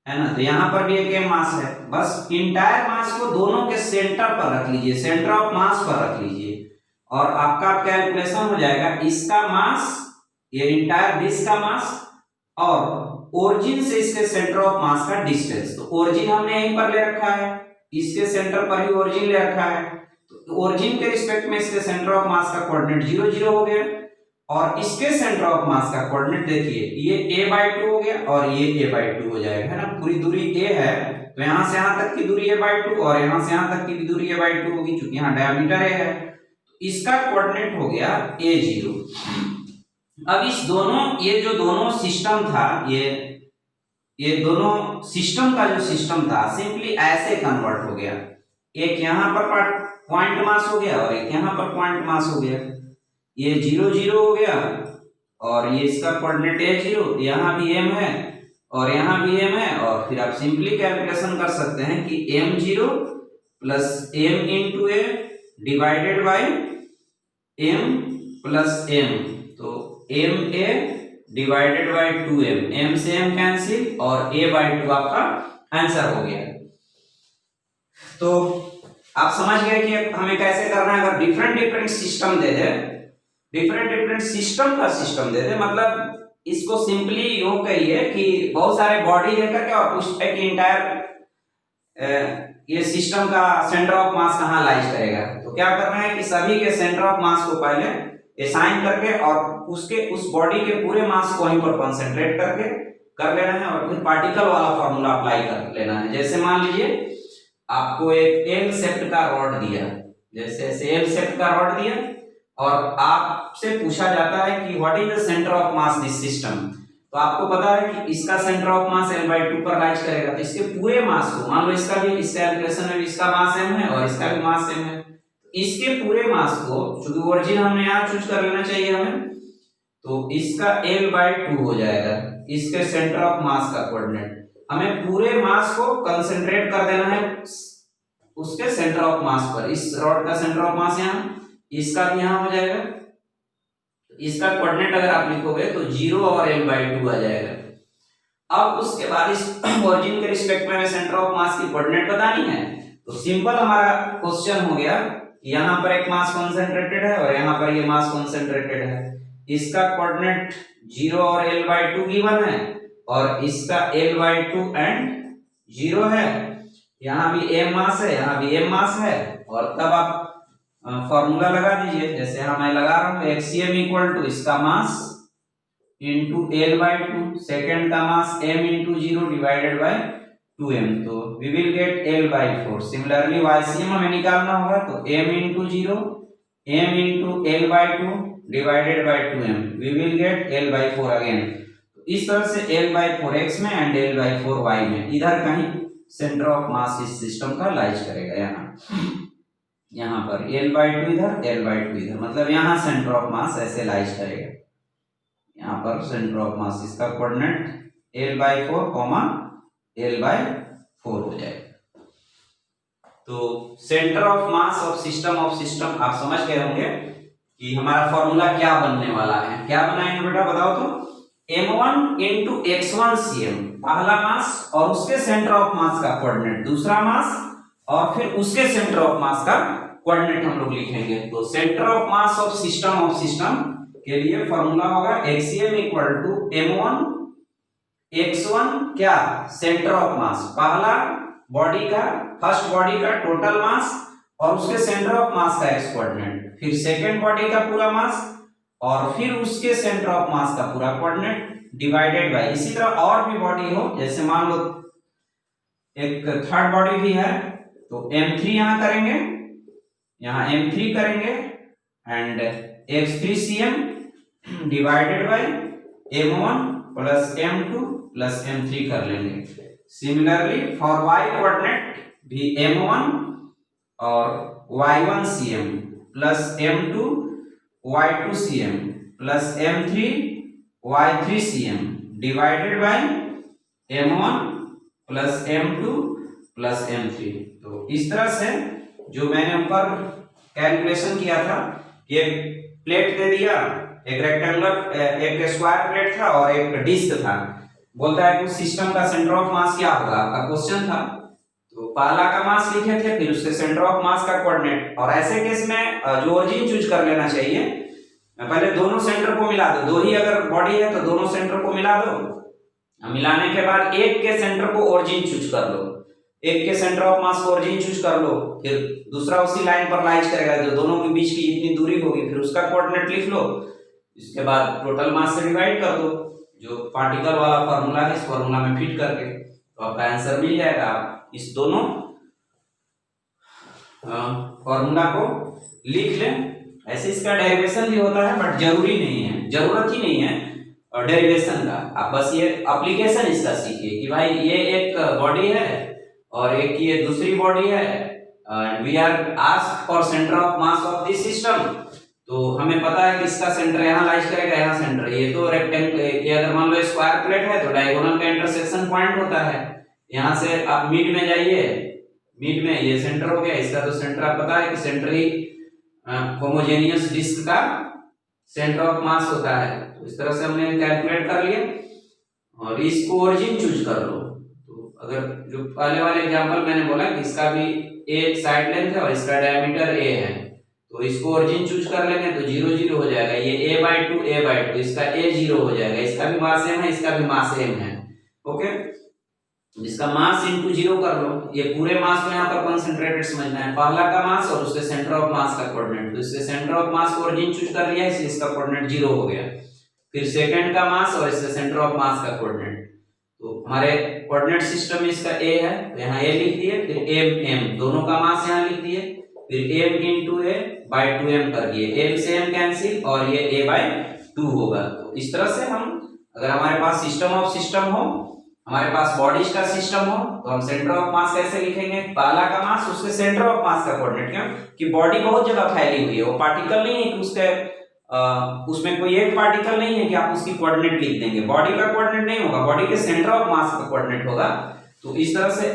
है ना, तो यहाँ पर भी एक m मास है। बस इंटायर मास को दोनों के सेंटर पर रख लीजिए, सेंटर ऑफ मास पर रख लीजिए, और आपका कैलकुलेशन हो जाएगा इसका मास, ये इंटायर डिस्क का मास, और ओरिजिन से इसके सेंटर ऑफ मास का डिस्टेंस। तो ओरिजिन हमने यहीं पर ले रखा है, इसके सेंटर पर ही ओरिजिन ले रखा है, तो ओरिजिन के रिस्पेक्ट में इसके सेंटर ऑफ मास का कोऑर्डिनेट 0 0 हो गया, और इसके सेंटर ऑफ मास का कोऑर्डिनेट देखिए, ये a/2 हो गया और ये a/2 हो जाएगा, है ना। पूरी दूरी a है, तो यहां से यहां तक की दूरी a/2, और यहां से यहां तक की भी दूरी a/2 होगी, क्योंकि यहां डायमीटर a है, तो इसका कोऑर्डिनेट हो गया a0। अब इस दोनों, ये जो दोनों सिस्टम था, ये दोनों सिस्टम का जो सिस्टम था सिंपली ऐसे कन्वर्ट हो गया, एक यहाँ पर पॉइंट मास हो गया और एक यहाँ पर पॉइंट मास हो गया, ये 0 0 हो गया, और ये इसका कोऑर्डिनेट a0, यहाँ भी m है और यहाँ भी m है, और फिर आप सिंपली कैलकुलेशन कर सकते हैं कि m0 plus m into a divided by m plus m, तो ma divided by 2m, m से m कैंसिल, और a/2 आपका आंसर हो गया। तो आप समझ गए कि हमें कैसे करना है। अगर डिफरेंट सिस्टम दे दे, डिफरेंट सिस्टम का सिस्टम दे दे, मतलब इसको सिंपली यूं कहिए कि बहुत सारे बॉडी देकर के और उस पे की इंटायर ये सिस्टम का सेंटर ऑफ मास कहाँ लाइज करेगा, तो क्या करना है कि सभी के सेंटर ऑफ मास को पहले असाइन करके और उसके उस बॉडी के पूरे मास को वहीं पर कंसंट्रेट करके कर लेना है, और फिर पार्टिकल वाला फॉर्मूला अप्लाई कर लेना है। जैसे मान लीजिए आपको एक एल शेप्ड का रॉड दिया, जैसे ऐसे एल शेप्ड का रॉड दिया, और आपसे पूछा जाता है कि what is the centre of mass this system, तो आपको पता है कि इसका सेंटर ऑफ मास L/2 पर लाइज करेगा, तो इसके पूरे मास को, मान लो इसका भी, इस कैलकुलेशन में भी इसका मास m है और इसका भी मास m है, इसके पूरे मास को, चूंकि ओरिजिन हमने यहाँ चूज कर लेना चाहिए हमें, तो इसका L/2 हो जाएगा इसके सेंटर ऑफ मास का कोऑर्डिनेट। हमें पूरे मास को कंसंट्रेट कर देना है उसके सेंटर ऑफ मास पर। इस रॉड का सेंटर ऑफ मास यहाँ, इसका भी यहाँ हो जाएगा, इसका कोऑर्डिनेट अगर आप लिखोगे तो 0 और L/2 आ जाएगा। अब उसके बाद इस ओरिजिन के रिस्पेक्ट में सेंटर ऑफ मास की कोऑर्डिनेट बतानी है, तो सिंपल हमारा क्वेश्चन हो गया, यहाँ पर एक मास कॉन्सेंट्रेटेड है और यहाँ पर ये मास कॉन्सेंट्रेटेड है, इसका कोऑर्डिनेट 0 और L/2 गिवन है, और इसका L/2 एंड 0 है, यहाँ भी m मास है, यहाँ भी m मास है, और तब आप फॉर्मूला लगा दीजिए। जैसे यहाँ मैं लगा रहा हूँ HCm इक्वल टू इसका मास इंटू L/2, सेकेंड का mass m into 0 divided by 2m, तो we will get L/4। Similarly YCm हमें निकालना होगा, तो m into 0 m into L/2 divided by 2m, we will get L/4 again. तो इस तरह से L/4 x में एंड L/4 y में इधर कहीं सेंटर ऑफ मास इस सिस्टम का लाइज करेगा। यहाँ पर L/2 इधर, L/2 इधर, मतलब यहाँ सेंटर ऑफ मास ऐसे लाइज करेगा। यहाँ पर सेंटर ऑफ मास इसका कोऑर्डिनेट L/4, L/4 हो जाएगा। तो centre of mass of system आप समझ गए होंगे कि हमारा फॉर्मूला क्या बनने वाला है। क्या बनाएंगे बेटा बताओ तो, m1 इंटू x1cm पहला मास और उसके सेंटर ऑफ मास का कोऑर्डिनेट दूसरा मास, और फिर उसके सेंटर ऑफ मास का कोऑर्डिनेट हम लोग लिखेंगे। तो centre of mass of system के लिए फॉर्मूला होगा HCm equal to m1 x1 क्या सेंटर ऑफ मास, पहला बॉडी का फर्स्ट बॉडी का टोटल मास और उसके सेंटर ऑफ मास का x कोऑर्डिनेट, फिर सेकेंड बॉडी का पूरा मास और फिर उसके सेंटर ऑफ मास का पूरा कोऑर्डिनेट डिवाइडेड बाय, इसी तरह और भी बॉडी हो, जैसे मान लो एक थर्ड बॉडी भी है तो m3 यहां करेंगे, यहां m3 करेंगे and x3cm divided by m1 plus m2 plus m3 कर लेंगे। सिमिलरली फॉर y कोऑर्डिनेट भी m1 और y1cm plus m2 y2cm plus m3 y3cm divided by m1 plus m2 plus m3। तो इस तरह से जो मैंने ऊपर कैलकुलेशन किया था, ये प्लेट दे दिया, एक रेक्टेंगुलर एक स्क्वायर प्लेट था और एक डिस्क था, बोलता है कि सिस्टम का सेंटर ऑफ मास क्या होगा, आपका क्वेश्चन था। तो पहला का मास लिखे थे, फिर उसके सेंटर ऑफ मास का कोऑर्डिनेट, और ऐसे केस में जो ओरिजिन चूज कर लेना चाहिए, पहले दोनों सेंटर को मिला दो, दो ही अगर बॉडी है तो दोनों सेंटर को मिला दो, मिलाने के बाद एक के सेंटर को ओरिजिन चूज कर लो, एक के सेंटर ऑफ मास को ओरिजिन चूज कर लो, फिर दूसरा उसी लाइन पर लाइज करेगा जो दोनों के बीच की इतनी दूरी होगी, फिर उसका कोऑर्डिनेट लिख लो, इसके बाद टोटल मास से डिवाइड कर दो, जो पार्टिकल वाला फार्मूला है इस फार्मूला में फिट करके, तो आपका आंसर मिल जाएगा। आप इस दोनों फार्मूला को लिख लें। ऐसे इसका डेरिवेशन भी होता है बट जरूरी नहीं है, जरूरत ही नहीं है डेरिवेशन का, आप बस ये एप्लीकेशन इसका सीखिए कि भाई ये एक बॉडी है और एक ये दूसरी बॉडी है, we are asked for centre of mass of this system, तो हमें पता है कि इसका सेंटर यहाँ लाइज करेगा, यहाँ सेंटर, ये तो रेक्टेंगल, ये अगर मान लो स्क्वायर प्लेट है तो डायगोनल का इंटरसेक्शन पॉइंट होता है, यहाँ से आप मिड में जाइए, मिड में ये सेंटर हो गया, इसका तो सेंटर आप पता है कि सेंटर ही होमोजेनियस डिस्क का सेंटर ऑफ मास होता है। तो इस तरह से हमने कैलकुलेट कर लिया और इसको ओरिजिन चूज कर लो। तो अगर जो पहले वाले एग्जांपल मैंने बोला कि इसका भी एक साइड लेंथ है और इसका डायमीटर a है, तो इसको ओरिजिन चूज कर लेंगे तो 0 0 हो जाएगा, ये a/2 इसका a 0 हो जाएगा, इसका भी मास m है, इसका भी मास m है, ओके, जिसका मास इंटू 0 कर लो, ये पूरे मास को यहाँ पर कंसंट्रेटेड समझना है, पहला का मास और उसके सेंटर ऑफ मास का कोऑर्डिनेट, तो इससे सेंटर ऑफ मास को ओरिजिन चूज कर लिया इसलिए इसका कोऑर्डिनेट 0 हो गया, फिर सेकंड का मास और इससे सेंटर ऑफ मास का कोऑर्डिनेट, तो हमारे कोऑर्डिनेट सिस्टम में इसका a है तो यहाँ a लिख दिए, फिर m दोनों का मास यहाँ लिख दिए, फिर m इंटू a/2m कर दिए, m से m कैंसिल और ये a/2 होगा। तो इस तरह से हम, अगर हमारे पास सिस्टम ऑफ सिस्टम हो, हमारे पास बॉडीज का सिस्टम हो, तो हम सेंटर ऑफ मास कैसे लिखेंगे, पहला का मास उसके सेंटर ऑफ मास का कोऑर्डिनेट, क्यों कि बॉडी बहुत जगह फैली हुई है, वो पार्टिकल नहीं है कि उसके उसमें कोई एक पार्टिकल नहीं है कि आप उसकी कोऑर्डिनेट लिख देंगे, बॉडी का कोऑर्डिनेट नहीं होगा, बॉडी के सेंटर ऑफ मास का कोऑर्डिनेट होगा। तो इस तरह से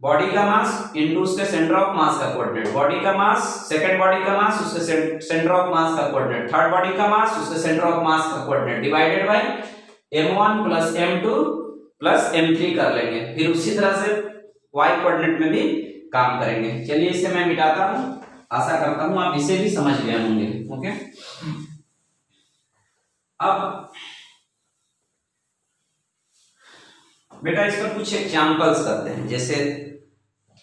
बॉडी का मास इनटू उसके सेंटर ऑफ मास का कोऑर्डिनेट, बॉडी का मास, सेकंड बॉडी का मास उसके सेंटर ऑफ मास का कोऑर्डिनेट, थर्ड बॉडी का मास उसके सेंटर ऑफ मास का coordinate divided by m1 plus m2 plus m3 कर लेंगे, फिर उसी तरह से y कोऑर्डिनेट में भी काम करेंगे। चलिए इसे मैं मिटाता हूं, आशा करता हूं आप इसे भी समझ गए होंगे, ओके। अब बेटा इस पर कुछ एग्जांपल्स करते हैं, जैसे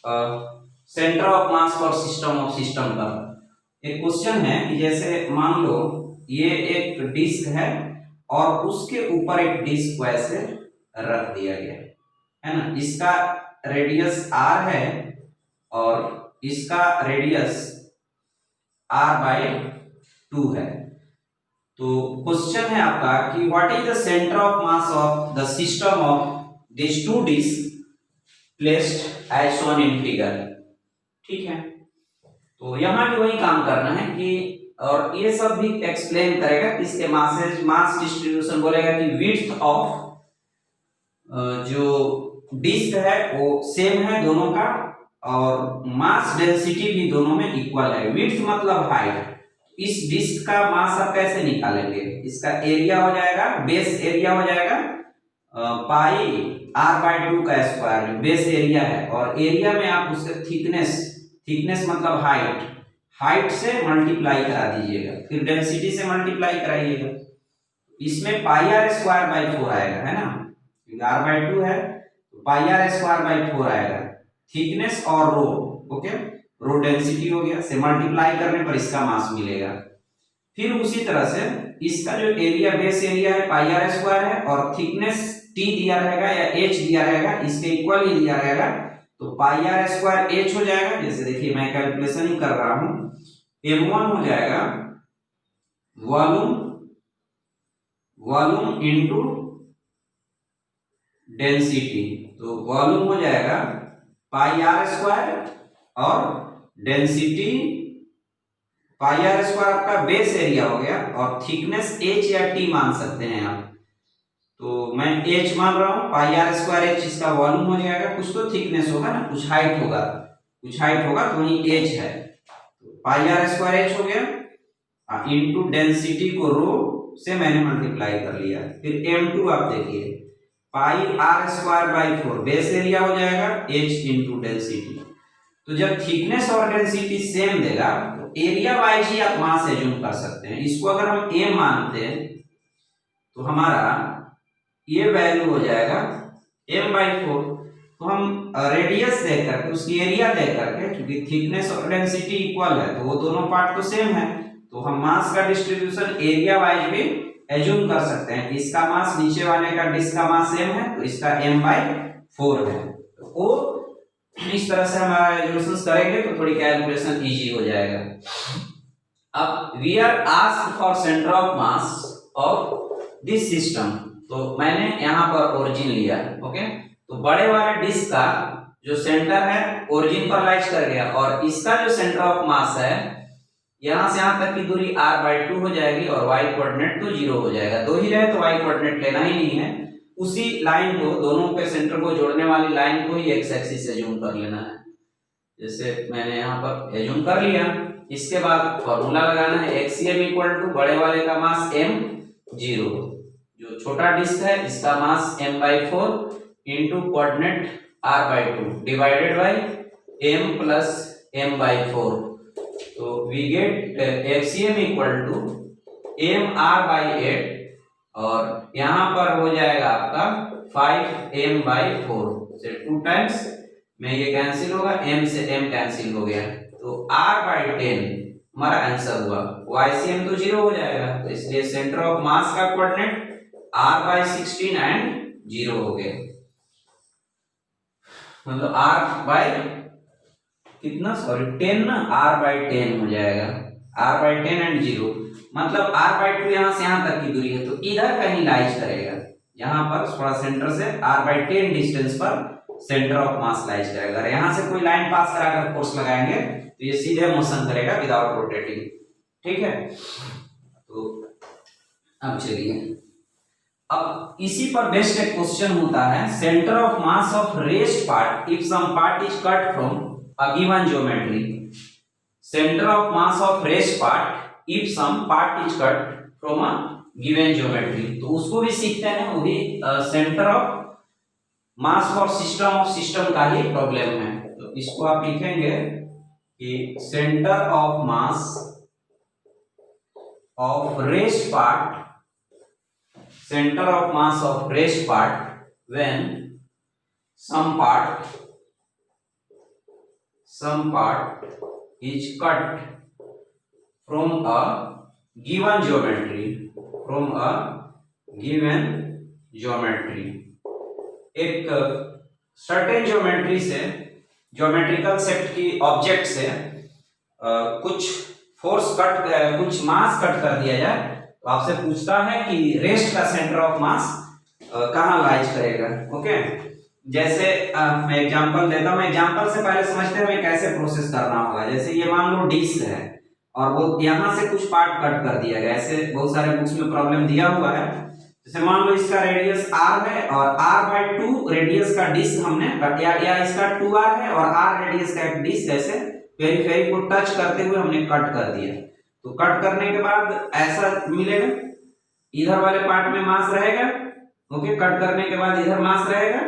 centre of mass for system of system का एक क्वेश्चन है कि जैसे मान लो ये एक डिस्क है और उसके ऊपर एक डिस्क को ऐसे रख दिया गया है ना, इसका रेडियस r है और इसका रेडियस r/2 है। तो क्वेश्चन है आपका कि what is the centre of mass of the system of this two disc placed as shown in figure. ठीक है, तो यहां भी वही काम करना है कि, और ये सब भी एक्सप्लेन करेगा इसके मास डिस्ट्रीब्यूशन बोलेगा कि विड्थ ऑफ जो डिस्क है वो सेम है दोनों का और मास डेंसिटी भी दोनों में इक्वल है। विड्थ मतलब हाइट। इस डिस्क का मास आप कैसे निकालेंगे, इसका एरिया हो जाएगा, बेस एरिया हो जाएगा पाई r/2 का स्क्वायर, बेस एरिया है, और एरिया में आप उसके थिकनेस मतलब हाइट से मल्टीप्लाई करा दीजिएगा, फिर डेंसिटी से मल्टीप्लाई कराइएगा। इसमें πr²/4 आएगा, है ना, r/2 है तो πr²/4 आएगा, थिकनेस और रो, ओके, रो डेंसिटी हो गया, से मल्टीप्लाई करने पर इसका मास मिलेगा। फिर उसी तरह से इसका जो एरिया बेस एरिया है πr² है और थिकनेस t दिया रहेगा या h दिया रहेगा, इसके इक्वल ही दिया रहेगा, तो πr² h हो जाएगा। जैसे देखिए मैं कैलकुलेशन ही कर रहा हूं, m1 हो जाएगा वॉल्यूम इनटू डेंसिटी, तो वॉल्यूम हो जाएगा πr² और डेंसिटी πr² आपका बेस एरिया हो गया और थिकनेस h या t मान सकते हैं आप, तो मैं h मान रहा हूं, πr²h इसका वॉल्यूम हो जाएगा, कुछ तो थिकनेस होगा ना, कुछ हाइट होगा तो वही h है, तो πr²h हो गया इनटू डेंसिटी को रो से मैंने मल्टीप्लाई कर लिया। फिर m2 आप देखिए πr²/4 बेस एरिया हो जाएगा h इनटू डेंसिटी। तो जब थिकनेस और डेंसिटी सेम देगा तो एरिया वाइज ही आप मास एज्यूम कर सकते हैं। इसको अगर हम m मानते हैं तो हमारा ये वैल्यू हो जाएगा m/4, तो हम रेडियस देख करके उसकी एरिया देख करके, क्योंकि थिकनेस और डेंसिटी इक्वल है तो वो दोनों पार्ट तो सेम है, तो हम मास का डिस्ट्रीब्यूशन एरिया वाइज भी एज्यूम कर सकते हैं कि इसका मास नीचे वाले का डिस्क का मास m है तो इसका m/4 है। तो वो इस तरह से हमारा एज्यूमेशन करेंगे तो थोड़ी कैलकुलेशन इजी हो जाएगा। अब we are asked for centre of mass of this system, तो मैंने यहाँ पर ओरिजिन लिया, ओके, तो बड़े वाले डिस्क का जो सेंटर है ओरिजिन पर लाइज कर गया और इसका जो सेंटर ऑफ मास है यहां से यहां तक की दूरी r/2 हो जाएगी और y कोऑर्डिनेट तो 0 हो जाएगा, दो ही रहे तो y कोऑर्डिनेट लेना ही नहीं है, उसी लाइन को, दोनों के सेंटर को जोड़ने वाली लाइन को ही x एक्सिस एज्यूम कर लेना है। जैसे मैंने यहाँ पर एज्यूम कर लिया, इसके बाद फॉर्मूला लगाना है xm इक्वल टू बड़े वाले का मास m0, जो छोटा डिस्क है इसका mass m/4 into coordinate r/2 divided by m plus m/4, तो we get FCM equal to mr/8 और यहाँ पर हो जाएगा आपका 5m/4 से 2 टाइम्स में ये कैंसिल होगा, m से m कैंसिल हो गया, तो r/10 हमारा आंसर हुआ। YCM तो 0 हो जाएगा, तो इसलिए सेंटर ऑफ मास का कोऑर्डिनेट r/16 एंड 0 हो गए, मतलब r/ कितना, सॉरी 10 ना, r/10 हो जाएगा, r/10 एंड 0, मतलब r/2 यहां से यहां तक की दूरी है तो इधर कहीं लाइज करेगा, यहां पर थोड़ा सेंटर से r/10 डिस्टेंस पर सेंटर ऑफ मास लाइज करेगा। अगर यहां से कोई लाइन पास कराकर फोर्स लगाएंगे तो ये सीधे मोशन करेगा विदाउट रोटेटिंग, ठीक है। तो अब चलिए, अब इसी पर बेस्ड एक क्वेश्चन होता है, centre of mass of rest part if some part is cut from a given geometry, center of mass of rest part if some part is cut from a given geometry, तो उसको भी सीखते हैं, वो भी centre of mass for system of system का ही problem है। तो इसको आप लिखेंगे कि centre of mass of rest part, centre of mass of rest part when some part some part is cut from a given geometry, from a given geometry, एक certain geometry से, geometrical set की object से कुछ force cut, कुछ मास cut कर दिया जाए, तो आपसे पूछता है कि रेस्ट का सेंटर ऑफ मास कहाँ लाइज करेगा। ओके, जैसे मैं एग्जांपल देता हूँ। एग्जांपल से पहले समझते हैं हमें कैसे प्रोसेस करना होगा। जैसे ये मान लो डिस्क है और वो यहाँ से कुछ पार्ट कट कर दिया गया, ऐसे बहुत सारे बुक्स में प्रॉब्लम दिया हुआ है। जैसे मान लो इसका रेडियस r है और r/2 रेडियस का डिस्क हमने कट, या इसका 2r है और r रेडियस का एक डिस्क ऐसे पेरिफेरी को टच करते हुए हमने कट कर दिया। तो कट करने के बाद ऐसा मिलेगा, इधर वाले पार्ट में मास रहेगा। ओके, कट करने के बाद इधर मास रहेगा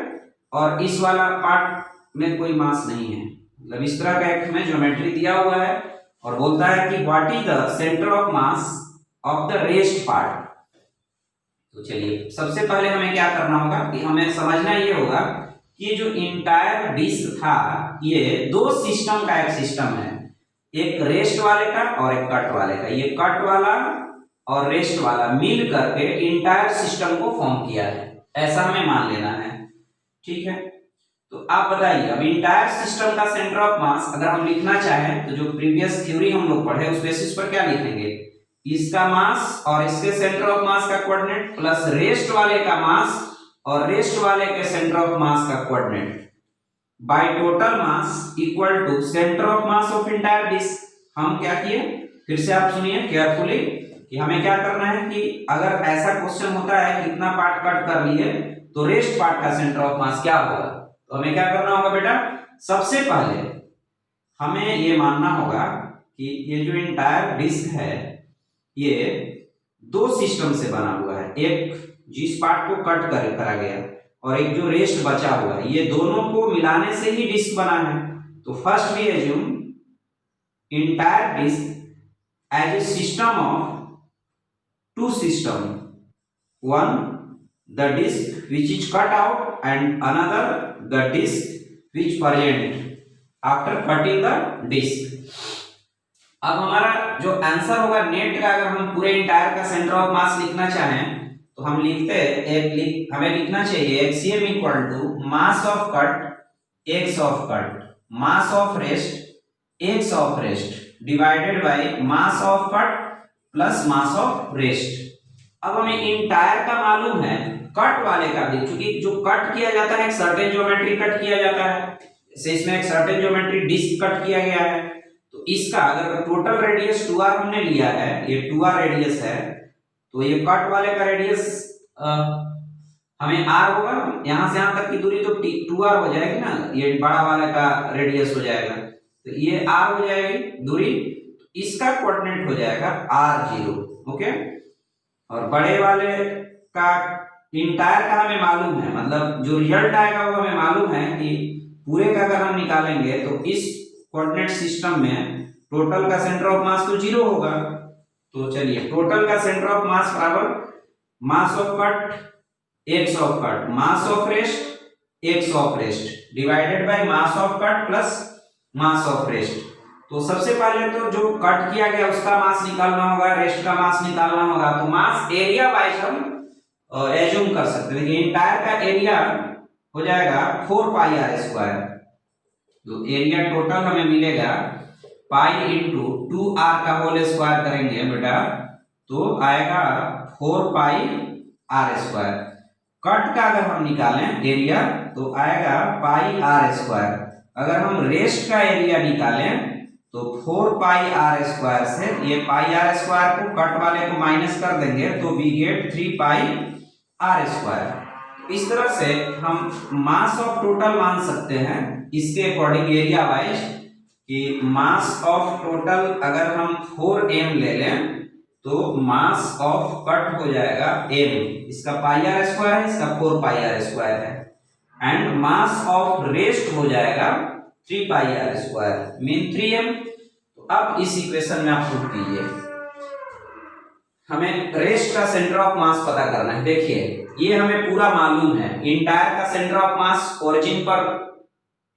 और इस वाला पार्ट में कोई मास नहीं है। मतलब इस तरह का एक हमें ज्योमेट्री दिया हुआ है और बोलता है कि what is the centre of mass of the rest part. तो चलिए, सबसे पहले हमें क्या करना होगा कि हमें समझना ये होगा कि जो इंटायर डिस्क था ये दो सिस्टम का एक सिस्टम है, एक रेस्ट वाले का और एक कट वाले का। ये कट वाला और रेस्ट वाला मिल करके इंटायर सिस्टम को फॉर्म किया है, ऐसा हमें मान लेना है। ठीक है, तो आप बताइए, अब इंटायर सिस्टम का सेंटर ऑफ मास अगर हम लिखना चाहें तो जो प्रीवियस थ्योरी हम लोग पढ़े उस बेसिस पर क्या लिखेंगे, इसका मास और इसके सेंटर ऑफ मास का कोऑर्डिनेट प्लस रेस्ट वाले का मास और रेस्ट वाले के सेंटर ऑफ मास का coordinate by total mass equal to centre of mass of entire disc. हम क्या किए, फिर से आप सुनिए केयरफुली कि हमें क्या करना है कि अगर ऐसा क्वेश्चन होता है कितना पार्ट कट कर लिए तो रेस्ट पार्ट का सेंटर ऑफ मास क्या होगा, तो हमें क्या करना होगा बेटा, सबसे पहले हमें ये मानना होगा कि ये जो इंटायर डिस्क है ये दो सिस्टम से बना हुआ है, एक जिस पार्ट को कट करा गया और एक जो रेस्ट बचा हुआ है, ये दोनों को मिलाने से ही डिस्क बना है। तो first we assume entire disc as a system of two system, one the disk which is cut out and another the disk which present after cutting the disk। अब हमारा जो आंसर होगा नेट का, अगर हम पूरे इंटायर का centre of मास लिखना चाहें तो हम हमें लिखना चाहिए XCM equal to mass of cut x of cut, mass of rest x of rest divided by mass of cut plus mass of rest. अब हमें इंटायर का मालूम है, कट वाले का भी, क्योंकि जो कट किया जाता है एक सर्टेन ज्योमेट्री कट किया जाता है, जैसे इसमें एक सर्टेन ज्योमेट्री डिस्क कट किया गया है। तो इसका अगर टोटल रेडियस 2r हमने लिया है, ये 2r रेडियस है, तो ये कट वाले का रेडियस हमें r होगा, यहां से यहां तक की दूरी तो 2r हो जाएगी ना, ये बड़ा वाले का रेडियस हो जाएगा, तो ये r हो जाएगी दूरी, इसका कोऑर्डिनेट हो जाएगा r0। ओके, और बड़े वाले का इंटायर का हमें मालूम है, मतलब जो रिजल्ट आएगा वो हमें मालूम है कि पूरे का अगर हम निकालेंगे तो इस कोऑर्डिनेट सिस्टम में टोटल का सेंटर ऑफ मास तो 0 होगा। तो चलिए, टोटल का सेंटर ऑफ मास बराबर मास of cut x of cut, mass of rest x of rest divided by mass of cut plus mass of rest. तो सबसे पहले तो जो कट किया गया उसका मास निकालना होगा, रेस्ट का मास निकालना होगा। तो मास एरिया वाइज हम एज्यूम कर सकते हैं कि इंटायर का एरिया हो जाएगा 4 पाई आर स्क्वायर। तो एरिया टोटल हमें मिलेगा पाई इंटू 2r का होल स्क्वायर करेंगे बेटा तो आएगा 4 पाई आर स्क्वायर। कट का अगर हम निकालें एरिया तो आएगा पाई आर स्क्वायर। अगर हम रेस्ट का एरिया निकालें तो 4 पाई आर स्क्वायर से ये पाई आर स्क्वायर को कट वाले को माइनस कर देंगे तो we get 3 pi R square. इस तरह से हम मास ऑफ टोटल मान सकते हैं इसके अकॉर्डिंग एरिया वाइज कि मास ऑफ टोटल अगर हम 4m ले लें तो मास ऑफ कट हो जाएगा m, इसका पाई आर स्क्वायर है, इसका 4 पाई आर स्क्वायर है, एंड मास ऑफ रेस्ट हो जाएगा 3 pi R square mean 3m। तो अब इस इक्वेशन में आप पुट कीजिए, हमें रेस्ट का सेंटर ऑफ मास पता करना है। देखिए ये हमें पूरा मालूम है, इंटायर का सेंटर ऑफ मास ओरिजिन पर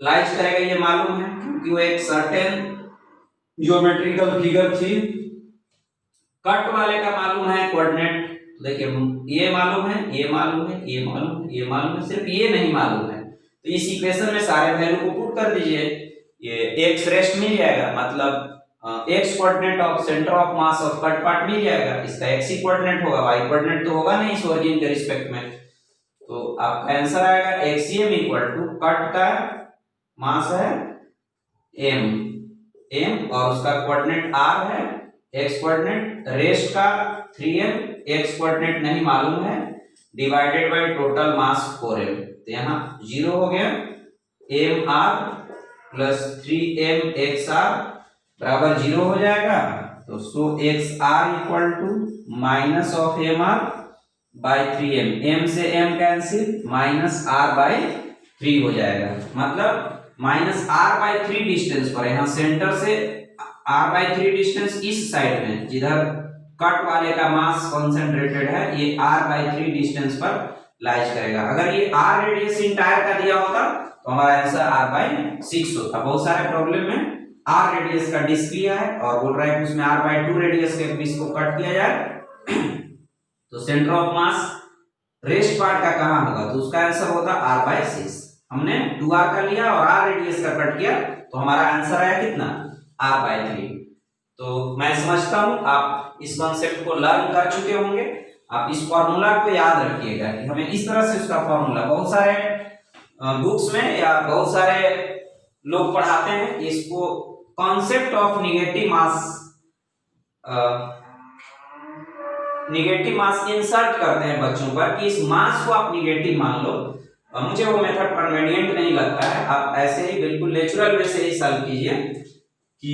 लाइज करेगा ये मालूम है, क्योंकि वो एक सर्टेन ज्योमेट्रिकल फिगर थी। कट वाले का मालूम है कोऑर्डिनेट, देखिए ये मालूम है, ये मालूम है, ये मालूम है, ये मालूम है, सिर्फ ये नहीं मालूम है। तो इस इक्वेशन में सारे वैल्यू को पुट कर दीजिए, ये एक्स रेस्ट मिल जाएगा, मतलब X coordinate of centre of mass of cut part मिल जाएगा। इसका एक्स ही कोऑर्डिनेट होगा, वाई कोऑर्डिनेट तो होगा नहीं इस ओरिजिन के रिस्पेक्ट में। तो आपका आंसर आएगा एक्सीएम इक्वल टू कट का मास है एम और उसका कोऑर्डिनेट आर है, एक्स कोऑर्डिनेट रेस्ट का 3m, एक्स कोऑर्डिनेट नहीं मालूम है, divided by total mass 4m। तो यहाँ 0 हो गया, mr प्लस 3m xr बराबर 0 हो जाएगा। तो so xr equal to minus of mr by 3m, m से m cancel, minus r by 3 हो जाएगा। मतलब माइनस r बाय 3 डिस्टेंस पर, यहाँ सेंटर से r बाय 3 डिस्टेंस इस साइड में जिधर कट वाले का मास कॉन्सेंट्रेटेड है, ये r बाय 3 डिस्टेंस पर लाइज करेगा। अगर ये r रेडियस इंटायर का दिया होता तो हमारा आंसर r बाय 6 होता। बहुत सारे प्रॉब्लम में r रेडियस का डिस्क लिया है और बोल रहा है कि उसमें r बाय 2 रेडियस के पीस को कट किया जाए तो centre of mass rest part का कहां होगा, तो उसका आंसर होता r बाय 6। हमने 2r का लिया और r रेडियस का कट किया तो हमारा आंसर आया कितना, r बाय 3। तो मैं समझता हूं आप इस कॉन्सेप्ट को लर्न कर चुके होंगे। आप इस फॉर्मूला को याद रखिएगा कि हमें इस तरह से उसका फॉर्मूला, बहुत सारे बुक्स में या बहुत सारे लोग पढ़ाते हैं इसको concept of negative mass insert करते हैं बच्चों पर कि इस मास को आप निगेटिव मान लो। मुझे वो मेथड कन्वीनियंट नहीं लगता है। आप ऐसे ही बिल्कुल नेचुरल वे से ही सॉल्व कीजिए कि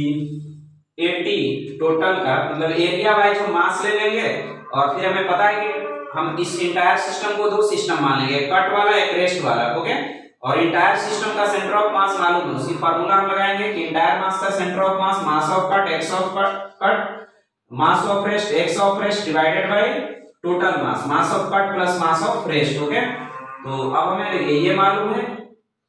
80 टोटल का मतलब एरिया वाइज हम मास ले लेंगे और फिर हमें पता है कि हम इस इंटायर सिस्टम को दो सिस्टम मान लेंगे, कट वाला एक रेस्ट वाला, ओके। और इंटायर सिस्टम का सेंटर ऑफ मास मालूम है, उसी फार्मूला हम लगाएंगे कि इंटायर मास का centre of mass of cut x of cut mass of rest divided bye total mass of cut plus mass of rest, okay. तो अब हमें देखिए ये मालूम है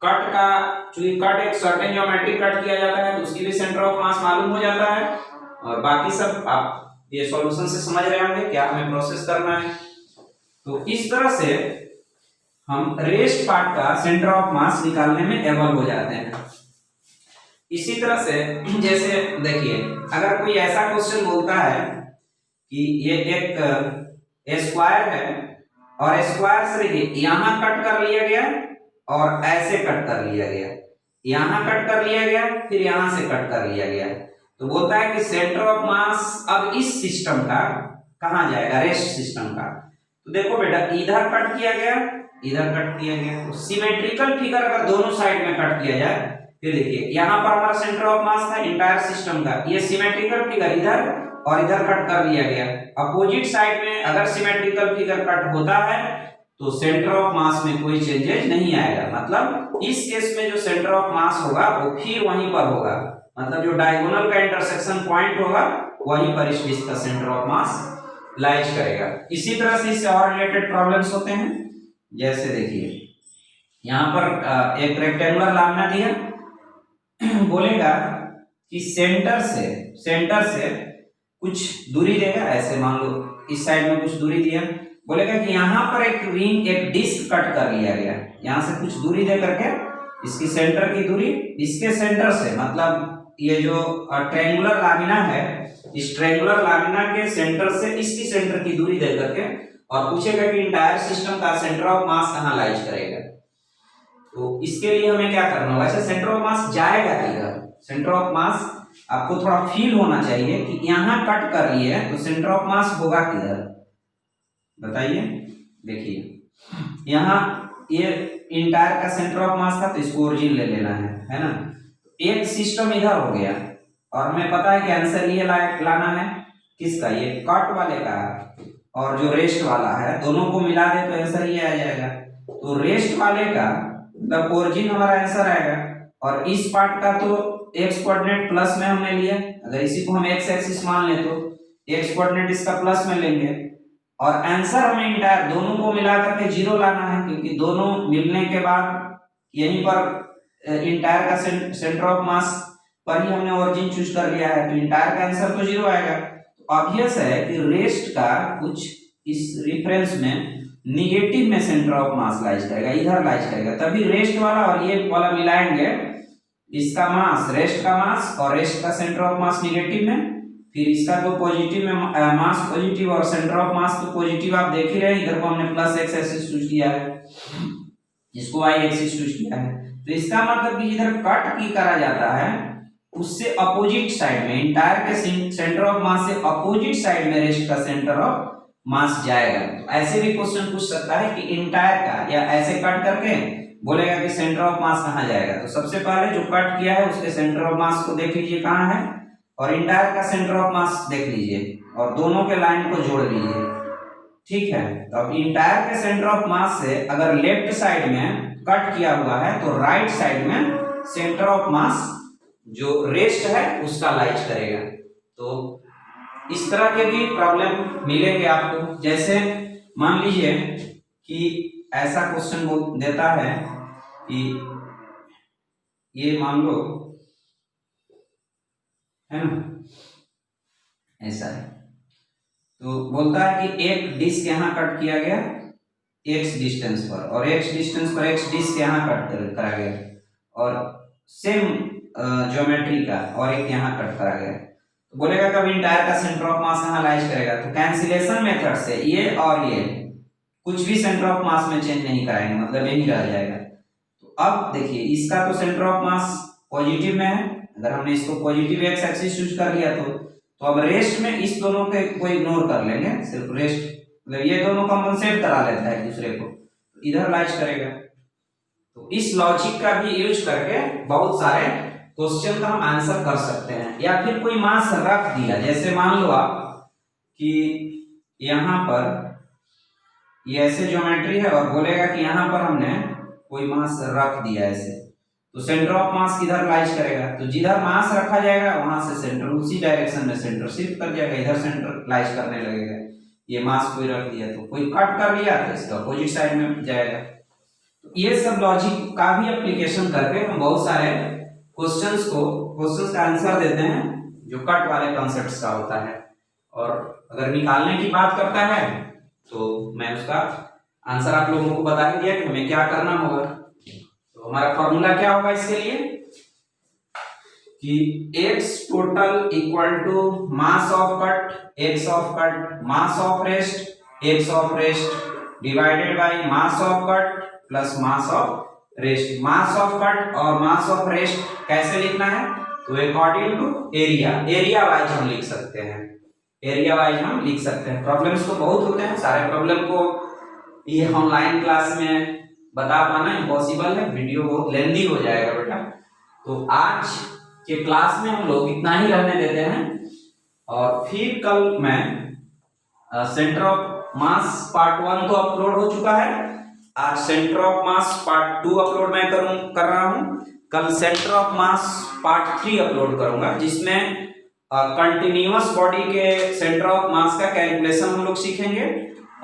कट का, चूंकि कट एक सर्टेन ज्योमेट्रिक कट किया जाता है तो उसकी भी सेंटर ऑफ मास मालूम हो जाता है। और बाकी सब आप ये सॉल्यूशन से समझ रहे होंगे क्या हमें प्रोसेस करना है। तो इस तरह से हम रेस्ट पार्ट का सेंटर ऑफ मास निकालने में एबल हो जाते हैं। इसी तरह से जैसे देखिए अगर कोई ऐसा क्वेश्चन बोलता है कि ये एक स्क्वायर है और स्क्वायर से देखिए यहां कट कर लिया गया और ऐसे कट कर लिया गया, यहां कट कर लिया गया फिर यहां से कट कर लिया गया, तो बोलता है कि सेंटर ऑफ मास अब इस सिस्टम का कहां जाएगा, रेस्ट सिस्टम का। तो देखो बेटा इधर कट किया गया, इधर कट किया गया, तो सिमेट्रिकल फिगर अगर दोनों साइड में कट किया जाए, फिर देखिए यहां पर हमारा सेंटर ऑफ मास था इंटायर सिस्टम का, ये सिमेट्रिकल फिगर इधर और इधर कट कर लिया गया। अपोजिट साइड में अगर सिमेट्रिकल फिगर कट होता है तो सेंटर ऑफ मास में कोई चेंजेस नहीं आएगा। मतलब इस केस में जो सेंटर ऑफ मास होगा वो फिर वहीं पर होगा, मतलब जो डायगोनल का इंटरसेक्शन पॉइंट होगा वहीं पर इस पीस का सेंटर ऑफ मास लाइज करेगा। इसी तरह से इससे और रिलेटेड प्रॉब्लम्स होते हैं। जैसे देखिए यहाँ पर एक रेक्टेंगुलर लामिना दिया, बोलेगा कि सेंटर से कुछ दूरी देगा, ऐसे मान लो इस साइड में कुछ दूरी दिया, बोलेगा कि यहाँ पर एक रिंग एक डिस्क कट कर लिया गया, यहाँ से कुछ दूरी दे करके इसकी सेंटर की दूरी इसके सेंटर से, मतलब ये जो ट्रायंगुलर लामिना है इस ट्रायंगुलर लामिना के सेंटर से इसकी सेंटर की दूरी दे करके और पूछेगा कि इंटायर सिस्टम का सेंटर ऑफ मास कहाँ लाइज करेगा। तो इसके लिए हमें क्या करना होगा, ऐसे सेंटर ऑफ मास जाएगा किधर, सेंटर ऑफ मास आपको थोड़ा फील होना चाहिए कि यहाँ कट कर लिए है तो सेंटर ऑफ मास होगा किधर, बताइए। देखिए यहाँ ये इंटायर का सेंटर ऑफ मास था तो इसको ओरिजिन ले लेना है ना। एक सिस्टम इधर हो गया और हमें पता है कि आंसर ये लाना है किसका, ये कट वाले का और जो रेस्ट वाला है दोनों को मिला दे तो आंसर ये आ जाएगा। तो रेस्ट वाले का मतलब ओरिजिन हमारा आंसर आएगा और इस पार्ट का तो एक्स कोऑर्डिनेट प्लस में हमने लिया, अगर इसी को हम एक्स एक्सिस मान ले तो एक्स कोऑर्डिनेट इसका प्लस में लेंगे और आंसर हमें इंटायर दोनों को मिला करके 0 लाना है, क्योंकि दोनों मिलने के बाद यहीं पर इंटायर का सेंटर ऑफ मास पर ही हमने ओरिजिन चूज कर लिया है, तो इंटायर का आंसर तो 0 आएगा। तो ऑब्वियस है कि रेस्ट का कुछ इस रेफरेंस में निगेटिव में सेंटर ऑफ मास लाइज करेगा, इधर लाइज करेगा, तभी रेस्ट वाला और ये वाला मिलाएंगे, इसका मास, रेस्ट का मास और रेस्ट का सेंटर ऑफ मास निगेटिव में, फिर इसका तो पॉजिटिव में मास पॉजिटिव और सेंटर ऑफ मास तो पॉजिटिव, आप देख ही रहे, इधर को हमने प्लस एक्स एक्सिस चूज किया है, इसको वाई एक्सिस चूज किया है। तो इसका मतलब कि इधर कट की करा जाता है उससे अपोजिट साइड में, इंटायर के सेंटर ऑफ मास से अपोजिट साइड में रेस्ट का सेंटर ऑफ मास जाएगा। तो ऐसे भी क्वेश्चन पूछ सकता है कि इंटायर का, या ऐसे कट करके बोलेगा कि सेंटर ऑफ मास कहाँ जाएगा। तो सबसे पहले जो कट किया है उसके सेंटर ऑफ मास को देख लीजिए कहाँ है, और इंटायर का सेंटर ऑफ मास देख लीजिए और दोनों के लाइन को जोड़ लीजिए, ठीक है। तो अब इंटायर के सेंटर ऑफ मास से अगर लेफ्ट साइड में कट किया हुआ है तो राइट साइड में सेंटर ऑफ मास जो रेस्ट है उसका लाइज करेगा। तो इस तरह के भी प्रॉब्लम मिलेंगे आपको। जैसे मान लीजिए कि ऐसा क्वेश्चन देता है कि ये मान लो है ना, ऐसा है, तो बोलता है कि एक डिस्क यहाँ कट किया गया x डिस्टेंस पर, और x डिस्टेंस पर x डिस्क यहाँ कट करा गया, और सेम ज्योमेट्री का और एक यहाँ कट करा गया। तो बोलेगा कभी इंटायर का सेंटर ऑफ मास कहाँ लाइज करेगा। तो कैंसिलेशन मेथड से ये और ये कुछ भी सेंटर ऑफ मास में चेंज नहीं कराएंगे, मतलब यही रह जाएगा। तो अब देखिए इसका तो सेंटर ऑफ मास पॉजिटिव में है, अगर हमने इसको पॉजिटिव एक्स एक्सिस चूज कर लिया तो अब रेस्ट में इस दोनों के को इग्नोर कर लेंगे, सिर्फ रेस्ट, मतलब ये दोनों कंपनसेट करा लेता है एक दूसरे को, तो इधर लाइज करेगा। तो इस लॉजिक का भी यूज करके बहुत सारे क्वेश्चन का हम आंसर कर सकते हैं। या फिर कोई मास रख दिया, जैसे मान लो आप कि यहाँ पर ये ऐसे ज्योमेट्री है और बोलेगा कि यहाँ पर हमने कोई मास रख दिया ऐसे, तो सेंटर ऑफ मास किधर लाइज करेगा। तो जिधर मास रखा जाएगा वहां से सेंटर उसी डायरेक्शन में सेंटर शिफ्ट कर जाएगा, इधर सेंटर लाइज करने लगेगा। ये मास कोई रख दिया तो कोई कट कर लिया तो इसका अपोजिट साइड में जाएगा। तो ये सब लॉजिक का भी एप्लीकेशन करके हम बहुत सारे क्वेश्चंस का आंसर देते हैं जो कट वाले कॉन्सेप्ट्स का होता है। और अगर निकालने की बात करता है तो मैं उसका आंसर आप लोगों को बता ही दिया कि हमें क्या करना होगा। तो हमारा फॉर्मूला क्या होगा इसके लिए कि x total equal to mass of cut, x of cut, mass of rest, x of rest divided by mass of cut plus mass of rest. Mass of cut और मास ऑफ रेस्ट कैसे लिखना है, तो according to area wise हम लिख सकते हैं, area wise हम लिख सकते हैं। प्रॉब्लम्स तो बहुत होते हैं, सारे प्रॉब्लम को ये ऑनलाइन क्लास में बता पाना इम्पॉसिबल है, वीडियो बहुत लेंदी हो जाएगा बेटा। तो आज के क्लास में हम लोग इतना ही रहने देते हैं, और फिर कल मैं सेंटर ऑफ मास पार्ट 1 तो अपलोड हो चुका है, आज centre of mass part 2 upload मैं कर रहा हूं। कल centre of mass part 3 upload करूंगा, जिसमें कंटिन्यूअस बॉडी के सेंटर ऑफ मास का कैलकुलेशन हम लोग सीखेंगे,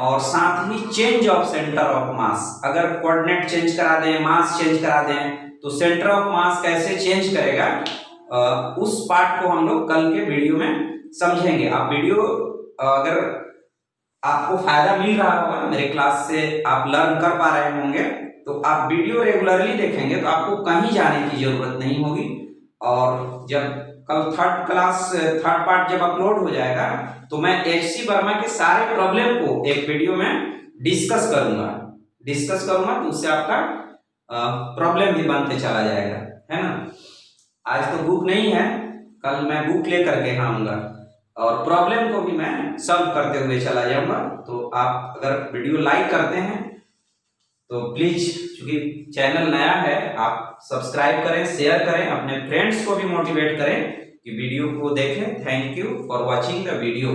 और साथ ही change of centre of mass, अगर कोऑर्डिनेट चेंज करा दें, मास चेंज करा दें, तो सेंटर ऑफ मास कैसे चेंज करेगा, उस पार्ट को हम लोग कल के वीडियो में समझेंगे। आप वीडियो अगर आपको फायदा मिल रहा होगा, मेरे क्लास से आप लर्न कर पा रहे होंगे, तो आप वीडियो रेगुलरली देखेंगे तो आपको कहीं जाने की जरूरत नहीं होगी। और जब कल थर्ड पार्ट जब अपलोड हो जाएगा तो मैं HC वर्मा के सारे प्रॉब्लम को एक वीडियो में डिस्कस करूंगा, तो उससे आपका प्रॉब्लम भी बनते चला जाएगा, है ना। आज तो बुक नहीं है, कल मैं बुक लेकर के आऊंगा और प्रॉब्लम को भी मैं सॉल्व करते हुए चला जाऊंगा। तो आप अगर वीडियो लाइक करते हैं तो प्लीज, क्योंकि चैनल नया है, आप सब्सक्राइब करें, शेयर करें, अपने फ्रेंड्स को भी मोटिवेट करें कि वीडियो को देखें। Thank you for watching the video.